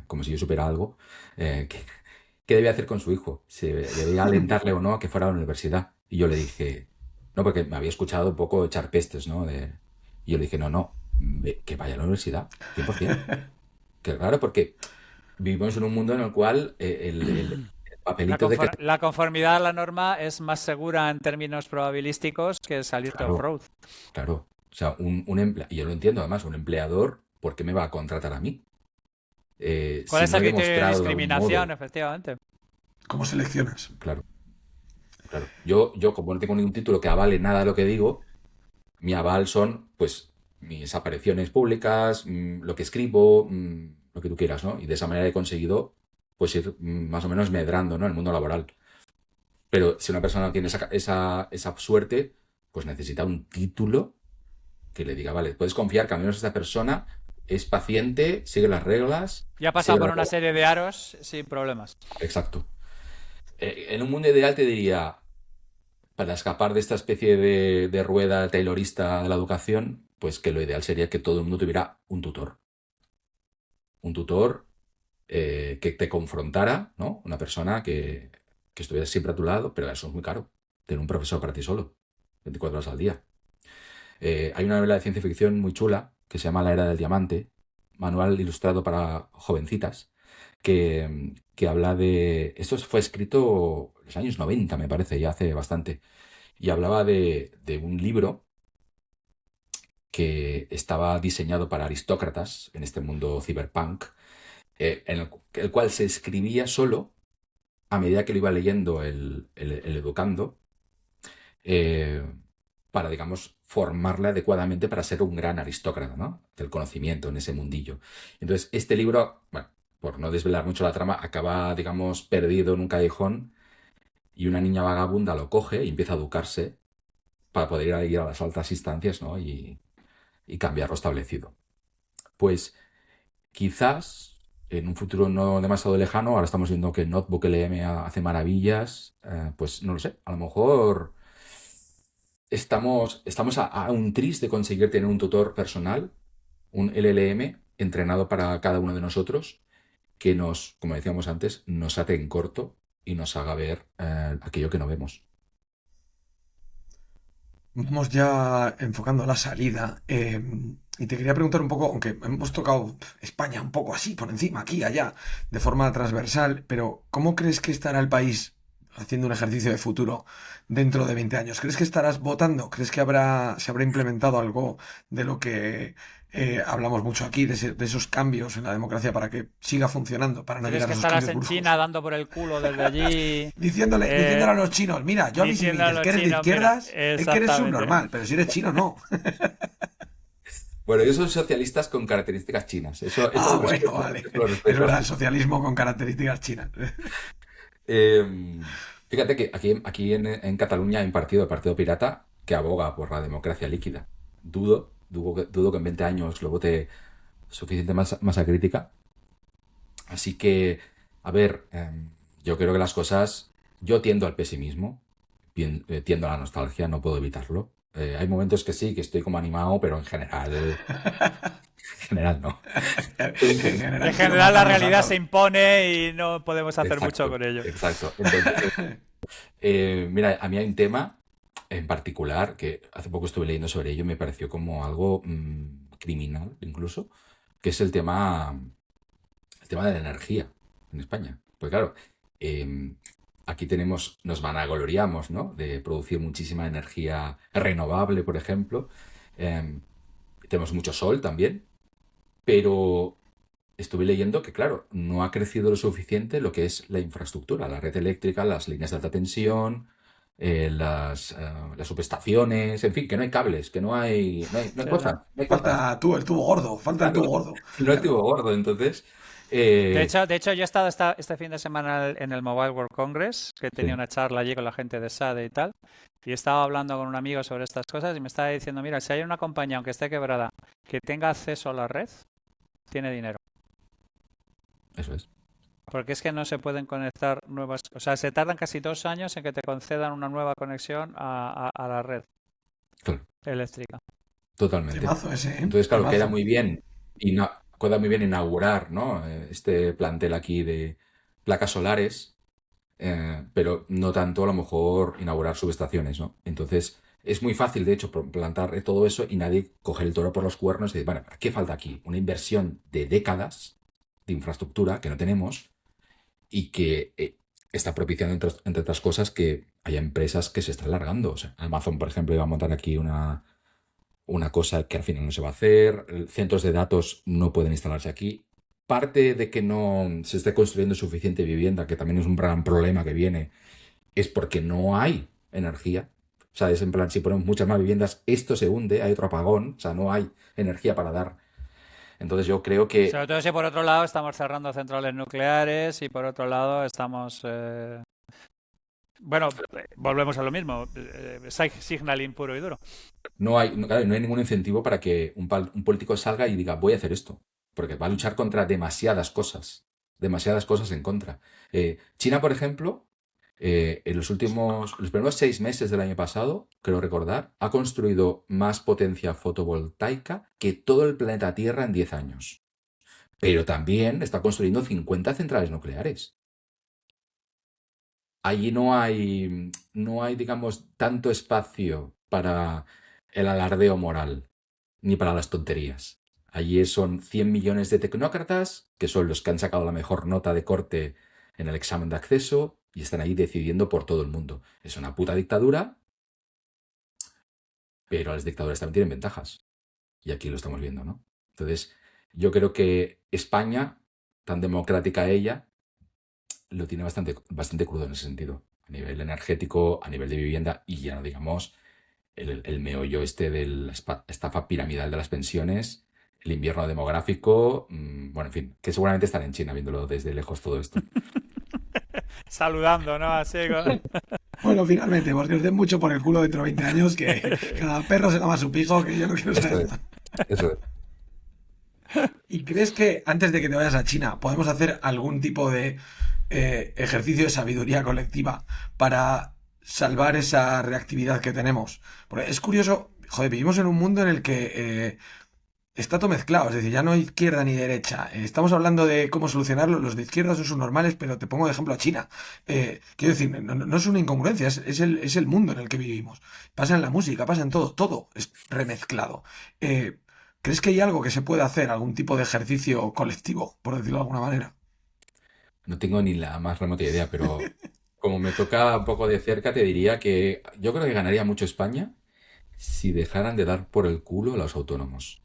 como si yo supiera algo, qué debía hacer con su hijo, si debía alentarle o no a que fuera a la universidad. Y yo le dije, no, porque me había escuchado un poco echar pestes, ¿no? Y yo le dije, no, no, que vaya a la universidad, 100%. Que claro, porque vivimos en un mundo en el cual el papelito de que... La conformidad a la norma es más segura en términos probabilísticos que salirte Claro, off-road. claro. O sea, y yo lo entiendo además, un empleador, ¿por qué me va a contratar a mí? ¿Cuál Si es no el he criterio de demostrado de algún discriminación? modo, Efectivamente. ¿Cómo seleccionas? claro, claro. Yo como no tengo ningún título que avale nada de lo que digo, mi aval son, pues, mis apariciones públicas, lo que escribo, lo que tú quieras, ¿no? Y de esa manera he conseguido, pues, ir más o menos medrando, ¿no? En el mundo laboral. Pero si una persona tiene esa suerte, pues necesita un título que le diga, vale, puedes confiar que al menos esta persona es paciente, sigue las reglas, Ya ha pasado sigue por las una reglas. serie de aros sin problemas. Exacto. En un mundo ideal te diría, para escapar de esta especie de rueda taylorista de la educación, pues que lo ideal sería que todo el mundo tuviera un tutor. Un tutor que te confrontara, ¿no? Una persona que estuviera siempre a tu lado, pero eso es muy caro. Tener un profesor para ti solo, 24 horas al día. Hay una novela de ciencia ficción muy chula que se llama La Era del Diamante, manual ilustrado para jovencitas, que habla de... Esto fue escrito en los años 90, me parece, ya hace bastante. Y hablaba de un libro que estaba diseñado para aristócratas en este mundo cyberpunk, en el cual se escribía solo a medida que lo iba leyendo el educando, eh, para, digamos, formarle adecuadamente para ser un gran aristócrata, ¿no? Del conocimiento en ese mundillo. Entonces, este libro, bueno, por no desvelar mucho la trama, acaba, digamos, perdido en un callejón y una niña vagabunda lo coge y empieza a educarse para poder ir a las altas instancias, ¿no? Y cambiar lo establecido. Pues quizás en un futuro no demasiado lejano, ahora estamos viendo que Notebook LM hace maravillas, pues no lo sé, a lo mejor estamos a un tris de conseguir tener un tutor personal, un LLM entrenado para cada uno de nosotros, que nos, como decíamos antes, nos ate en corto y nos haga ver aquello que no vemos. Vamos ya enfocando la salida. Y te quería preguntar un poco, aunque hemos tocado España un poco así, por encima, aquí, allá, de forma transversal, pero ¿cómo crees que estará el país haciendo un ejercicio de futuro dentro de 20 años? ¿Crees que estarás votando? ¿Crees que se habrá implementado algo de lo que hablamos mucho aquí, de esos cambios en la democracia para que siga funcionando, para no ¿Crees llegar que a esos estarás cambios en China bruscos? dando por el culo desde allí? Diciéndole a los chinos, mira, yo a mí si me Diciendo a dices los que eres de chinos, mira, izquierdas, es que eres exactamente. subnormal, pero si eres chino, no. Bueno, ellos son socialistas con características chinas. Eso Ah, lo bueno, respeto. vale. Eso lo Es respeto. verdad, el socialismo con características chinas. Fíjate que aquí en Cataluña hay un partido, el Partido Pirata, que aboga por la democracia líquida. Dudo que en 20 años lo vote suficiente masa crítica. Así que, a ver, yo creo que las cosas, yo tiendo al pesimismo, tiendo a la nostalgia, no puedo evitarlo. Hay momentos que sí, que estoy como animado, pero en general no. En En general quiero general la matarlos a realidad se todos. impone y no podemos hacer mucho Exacto, con ello. exacto. Entonces, mira, a mí hay un tema en particular que hace poco estuve leyendo sobre ello y me pareció como algo criminal incluso, que es el tema de la energía en España. Pues claro, eh, aquí nos vanagloriamos, ¿no? De producir muchísima energía renovable, por ejemplo. Eh, Tenemos mucho sol también, pero estuve leyendo que, claro, no ha crecido lo suficiente lo que es la infraestructura, la red eléctrica, las líneas de alta tensión, las subestaciones, en fin, que no hay cables, que no hay Sí, sí. cosas, no hay cosas. Falta tú, el tubo gordo, falta el tubo Claro, gordo. no hay tubo gordo, entonces, Eh, De hecho, yo he estado este fin de semana en el Mobile World Congress, que tenía sí, una charla allí con la gente de SADE y tal, y estaba hablando con un amigo sobre estas cosas y me estaba diciendo, mira, si hay una compañía, aunque esté quebrada, que tenga acceso a la red, tiene dinero. eso es. Porque es que no se pueden conectar nuevas, o sea, se tardan casi 2 años en que te concedan una nueva conexión a la red Claro, eléctrica. totalmente. Temazo ese, ¿eh? Entonces, claro, Temazo. queda muy bien inaugurar, ¿no? Este plantel aquí de placas solares, pero no tanto a lo mejor inaugurar subestaciones, ¿no? Entonces, es muy fácil, de hecho, plantar todo eso y nadie coge el toro por los cuernos y dice, bueno, ¿qué falta aquí? Una inversión de décadas de infraestructura que no tenemos y que está propiciando, entre otras cosas, que haya empresas que se están largando. O sea, Amazon, por ejemplo, iba a montar aquí una cosa que al final no se va a hacer, centros de datos no pueden instalarse aquí. Parte de que no se esté construyendo suficiente vivienda, que también es un gran problema que viene, es porque no hay energía. O sea, es en plan, si ponemos muchas más viviendas, esto se hunde, hay otro apagón, o sea, no hay energía para dar. Entonces yo creo que Sobre todo si por otro lado estamos cerrando centrales nucleares y por otro lado estamos... Bueno, volvemos a lo mismo, signaling puro y duro. claro, no hay ningún incentivo para que un político salga y diga, voy a hacer esto, porque va a luchar contra demasiadas cosas en contra. China, por ejemplo, en los primeros 6 meses del año pasado, creo recordar, ha construido más potencia fotovoltaica que todo el planeta Tierra en 10 años. Pero también está construyendo 50 centrales nucleares. Allí no hay, digamos, tanto espacio para el alardeo moral, ni para las tonterías. Allí son 100 millones de tecnócratas, que son los que han sacado la mejor nota de corte en el examen de acceso, y están ahí decidiendo por todo el mundo. Es una puta dictadura, pero las dictaduras también tienen ventajas. Y aquí lo estamos viendo, ¿no? Entonces, yo creo que España, tan democrática ella, lo tiene bastante crudo en ese sentido. A nivel energético, a nivel de vivienda, y ya no digamos el meollo este de la estafa piramidal de las pensiones, el invierno demográfico, bueno, en fin, que seguramente están en China viéndolo desde lejos todo esto. Saludando, ¿no? Así con... Bueno, finalmente, porque os den mucho por el culo dentro de 20 años, que cada perro se lama su pijo, que yo no quiero Eso saber es, nada. eso es. ¿Y crees que antes de que te vayas a China podemos hacer algún tipo de ejercicio de sabiduría colectiva para salvar esa reactividad que tenemos? Porque es curioso, joder, vivimos en un mundo en el que está todo mezclado, es decir, ya no hay izquierda ni derecha. Estamos hablando de cómo solucionarlo, los de izquierda son subnormales, pero te pongo de ejemplo a China. Quiero decir, no es una incongruencia, es el mundo en el que vivimos. Pasa en la música, pasa en todo, todo es remezclado. Eh, ¿Crees que hay algo que se puede hacer, algún tipo de ejercicio colectivo, por decirlo de alguna manera? No tengo ni la más remota idea, pero como me toca un poco de cerca, te diría que yo creo que ganaría mucho España si dejaran de dar por el culo a los autónomos.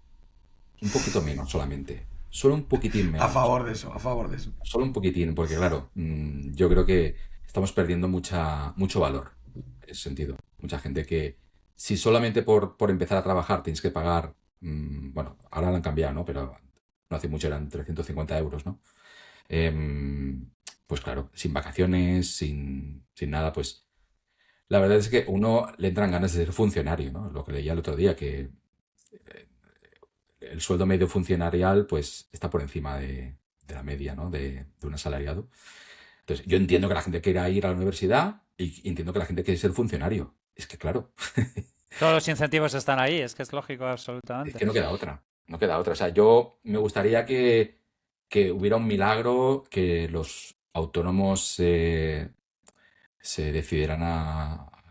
Un poquito menos solamente. Solo un poquitín A menos. favor de eso, a favor de eso. Solo un poquitín, porque claro, yo creo que estamos perdiendo mucho valor en ese sentido. Mucha gente que, si solamente por empezar a trabajar tienes que pagar, bueno, ahora lo han cambiado, ¿no? Pero no hace mucho eran 350 euros, ¿no? Em, pues claro, sin vacaciones, sin nada, pues la verdad es que uno le entran ganas de ser funcionario, ¿no? Lo que leía el otro día, que el sueldo medio funcionarial pues está por encima de la media, ¿no? De un asalariado. Entonces, yo entiendo que la gente quiera ir a la universidad y entiendo que la gente quiere ser funcionario. Es que claro, Todos los incentivos están ahí, es que es lógico es absolutamente. que no queda otra. No queda otra. O sea, yo me gustaría que hubiera un milagro, que los autónomos se decidieran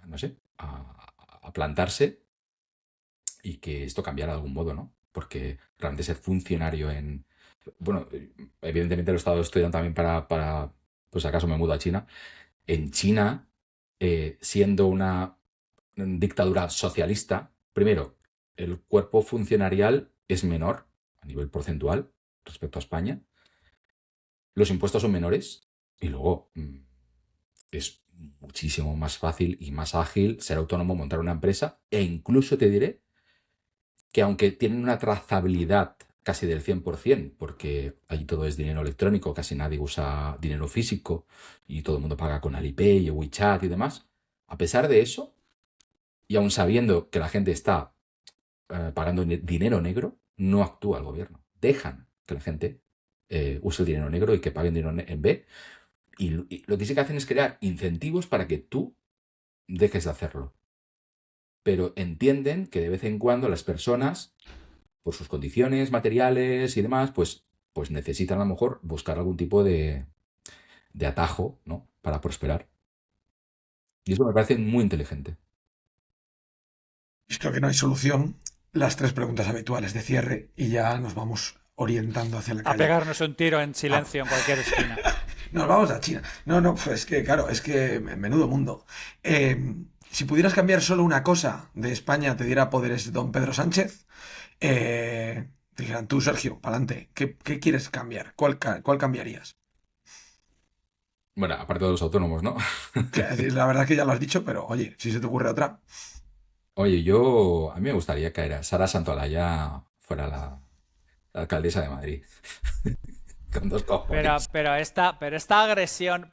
no sé, a plantarse y que esto cambiara de algún modo, ¿no? Porque realmente ser funcionario bueno, evidentemente lo he estado estudiando también pues acaso me mudo a China. En China, siendo una dictadura socialista, primero, el cuerpo funcionarial es menor a nivel porcentual respecto a España, los impuestos son menores y luego es muchísimo más fácil y más ágil ser autónomo, montar una empresa e incluso te diré que aunque tienen una trazabilidad casi del 100%, porque allí todo es dinero electrónico, casi nadie usa dinero físico y todo el mundo paga con Alipay o WeChat y demás. A pesar de eso, y aun sabiendo que la gente está pagando dinero negro, no actúa el gobierno. Dejan que la gente use el dinero negro y que paguen dinero en B. Y lo que sí que hacen es crear incentivos para que tú dejes de hacerlo. Pero entienden que de vez en cuando las personas, por sus condiciones materiales y demás, pues necesitan a lo mejor buscar algún tipo de atajo, ¿no? Para prosperar. Y eso me parece muy inteligente. Visto que no hay solución, las 3 preguntas habituales de cierre y ya nos vamos orientando hacia la A calle. pegarnos un tiro en silencio en cualquier esquina. Nos vamos a China. No, pues es que, claro, es que menudo mundo. Si pudieras cambiar solo una cosa de España, te diera poderes don Pedro Sánchez, te dijeran tú, Sergio, pa'lante, ¿qué quieres cambiar? ¿Cuál cambiarías? Bueno, aparte de los autónomos, ¿no? La verdad es que ya lo has dicho, pero oye, si se te ocurre otra. Oye, a mí me gustaría que era Sara Santolaya fuera la alcaldesa de Madrid. Con 2 cojones. Pero esta agresión,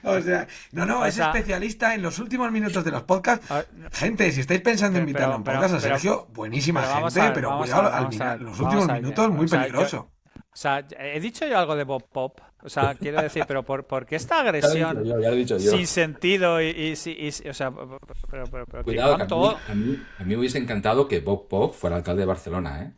O sea, no, o es sea, especialista en los últimos minutos de los podcasts. a- Gente, si estáis pensando en invitarlo a un podcast a pero Sergio, buenísima pero vamos gente, a ver, pero vamos a cuidado ver, al vamos a final, ver, los vamos últimos a ver. minutos, muy O sea, peligroso. O sea, he dicho yo algo de Bob Pop. O sea, quiero decir, pero ¿por qué esta Ya lo he dicho agresión yo, ya lo he dicho yo. sin sentido o sea, pero Cuidado, que a ¿cuánto? mí me hubiese encantado que Bob Pop fuera alcalde de Barcelona, ¿eh?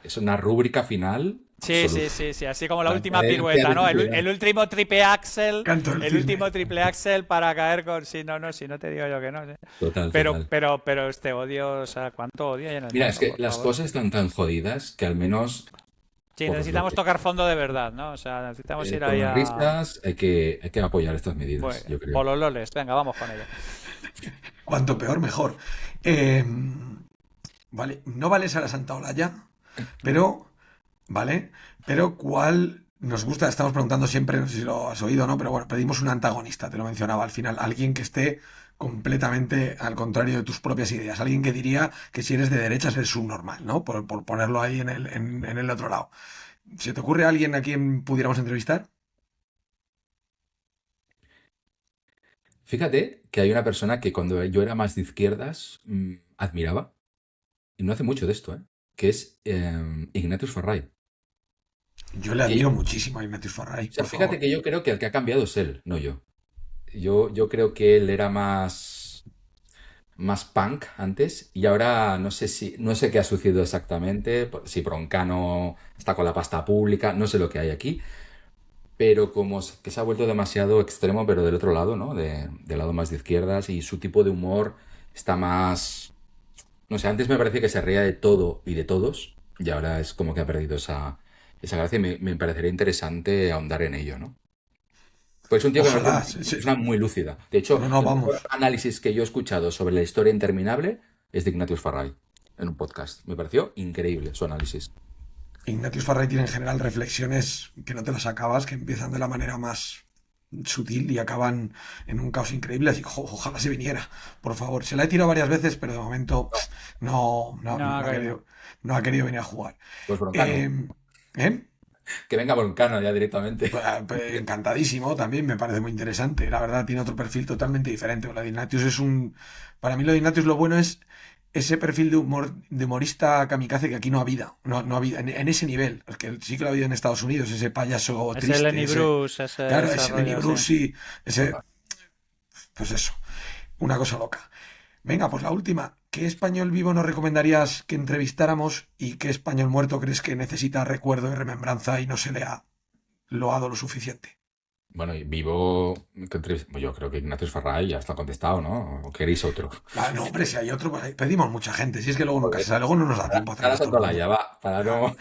Es una rúbrica final Sí, absoluta. así como la La última cadencia pirueta, ¿no? rígida. El último triple axel, Canto del el cisne. último triple axel para caer con... Sí, si no te digo yo que no. Sí. Total. Pero este odio, o sea, ¿cuánto odio hay en el Mira, es mundo, que por las favor? cosas están tan jodidas que al menos Sí, por necesitamos tocar fondo de verdad, ¿no? O sea, necesitamos ir por ahí las a... risas hay que apoyar estas medidas, yo creo. Polololes, venga, vamos con ello. Cuanto peor, mejor. Eh, vale, no vale Sara Santaolalla, pero, ¿vale? Pero ¿cuál nos gusta? Estamos preguntando siempre, no sé si lo has oído o no, pero bueno, pedimos un antagonista, te lo mencionaba al final, alguien que esté completamente al contrario de tus propias ideas, alguien que diría que si eres de derechas eres subnormal, ¿no? Por ponerlo ahí en el otro lado. ¿Se te ocurre alguien a quien pudiéramos entrevistar? Fíjate que hay una persona que cuando yo era más de izquierdas admiraba, y no hace mucho de esto, ¿eh? Que es Ignatius Farray. Yo le Y admiro muchísimo a Ignatius Farray, O sea, por fíjate favor. que yo creo que el que ha cambiado es él, no yo. Yo creo que él era más punk antes y ahora no sé qué ha sucedido exactamente, si Broncano está con la pasta pública, no sé lo que hay aquí, pero que se ha vuelto demasiado extremo, pero del otro lado, ¿no? Del lado más de izquierdas y su tipo de humor está más... No sé, antes me parecía que se reía de todo y de todos y ahora es como que ha perdido esa gracia y me parecería interesante ahondar en ello, ¿no? Pues es un tío que me Ojalá. parece una persona muy lúcida. De hecho, No, el mejor vamos. análisis que yo he escuchado sobre la historia interminable es de Ignatius Farray en un podcast. Me pareció increíble su análisis. Ignatius Farray tiene en general reflexiones que no te las acabas, que empiezan de la manera más sutil y acaban en un caos increíble. Así que ojalá se viniera, por favor. Se la he tirado varias veces, pero de momento No, no ha querido venir a jugar. Pues Broncano. ¿Eh? Que venga Broncano ya directamente. Pues, encantadísimo, también me parece muy interesante. La verdad, tiene otro perfil totalmente diferente. La de Ignatius es un. Para mí, lo de Ignatius lo bueno es ese perfil de humor, de humorista kamikaze que aquí no ha habido. No ha habido en ese nivel. Es que sí que lo ha habido en Estados Unidos, ese payaso Ese triste. Lenny Bruce, Claro, ese ese Lenny rollo, Bruce, sí. sí. Ese. Pues eso. Una cosa loca. Venga, pues la última. ¿Qué español vivo nos recomendarías que entrevistáramos y qué español muerto crees que necesita recuerdo y remembranza y no se le ha loado lo suficiente? Bueno, y vivo... Yo creo que Ignatius Farray ya está contestado, ¿no? ¿O queréis otro? No, hombre, si hay otro, pues pedimos mucha gente. Si es que luego nunca se sabe, luego no nos da tiempo a Sara hacer todo el mundo. Santolaya, va, para no...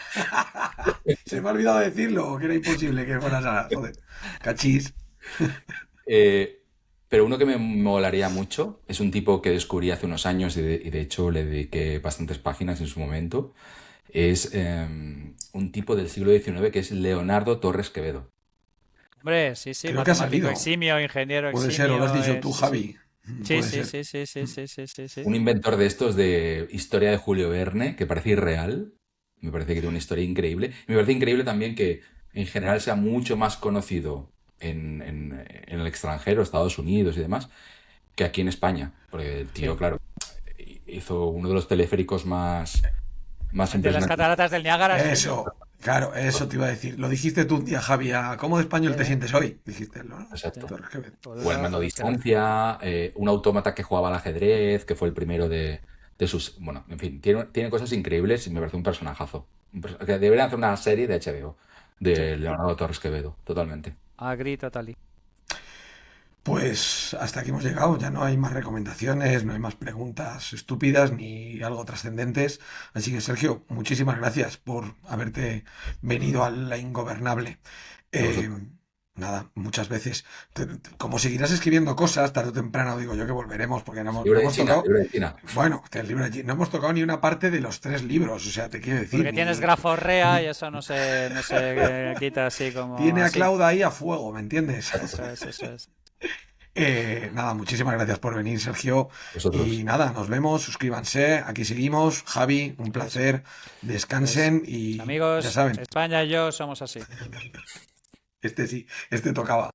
Se me ha olvidado decirlo, que era imposible que fuera Sara. Joder, cachis. Pero uno que me molaría mucho es un tipo que descubrí hace unos años y de hecho le dediqué bastantes páginas en su momento. Es un tipo del siglo XIX que es Leonardo Torres Quevedo. Hombre, sí, Creo que ha matemático salido. eximio, ingeniero Puede ser, o lo has eximio. dicho tú, Sí, Javi. sí, Puede sí, ser. sí. Un inventor de estos de historia de Julio Verne que parece irreal Me parece que tiene una historia increíble. Y me parece increíble también que en general sea mucho más conocido en el extranjero, Estados Unidos y demás, que aquí en España. Porque el tío, Sí. claro, hizo uno de los teleféricos más De las impresionantes. cataratas del Niágara, sí. Eso, claro, eso te iba a decir. Lo dijiste tú un día, Javi, ¿cómo de español te Sí. sientes hoy? Dijiste, ¿no? Exacto. Torres Quevedo. O el mando a distancia, un autómata que jugaba al ajedrez, que fue el primero de sus... Bueno, en fin, tiene cosas increíbles y me parece un personajazo. Que deberían hacer una serie de HBO de Leonardo Torres Quevedo, totalmente. Agree totally. Pues hasta aquí hemos llegado, ya no hay más recomendaciones, no hay más preguntas estúpidas ni algo trascendentes. Así que Sergio, muchísimas gracias por haberte venido a La Ingobernable. A Eh, vosotros. nada, muchas veces. Como seguirás escribiendo cosas, tarde o temprano digo yo que volveremos porque no Libro de hemos China, tocado. libro de China. Bueno, el libro allí, no hemos tocado ni una parte de los 3 libros, o sea, te quiero decir, Porque tienes graforrea y eso no se quita así como tiene a así. Claudia ahí a fuego, ¿me entiendes? Eso es. Nada, muchísimas gracias por venir, Sergio. Vosotros. Y nada, nos vemos, suscríbanse, aquí seguimos. Javi, un placer, descansen y ya Amigos, saben, España y yo somos así. este sí, este tocaba.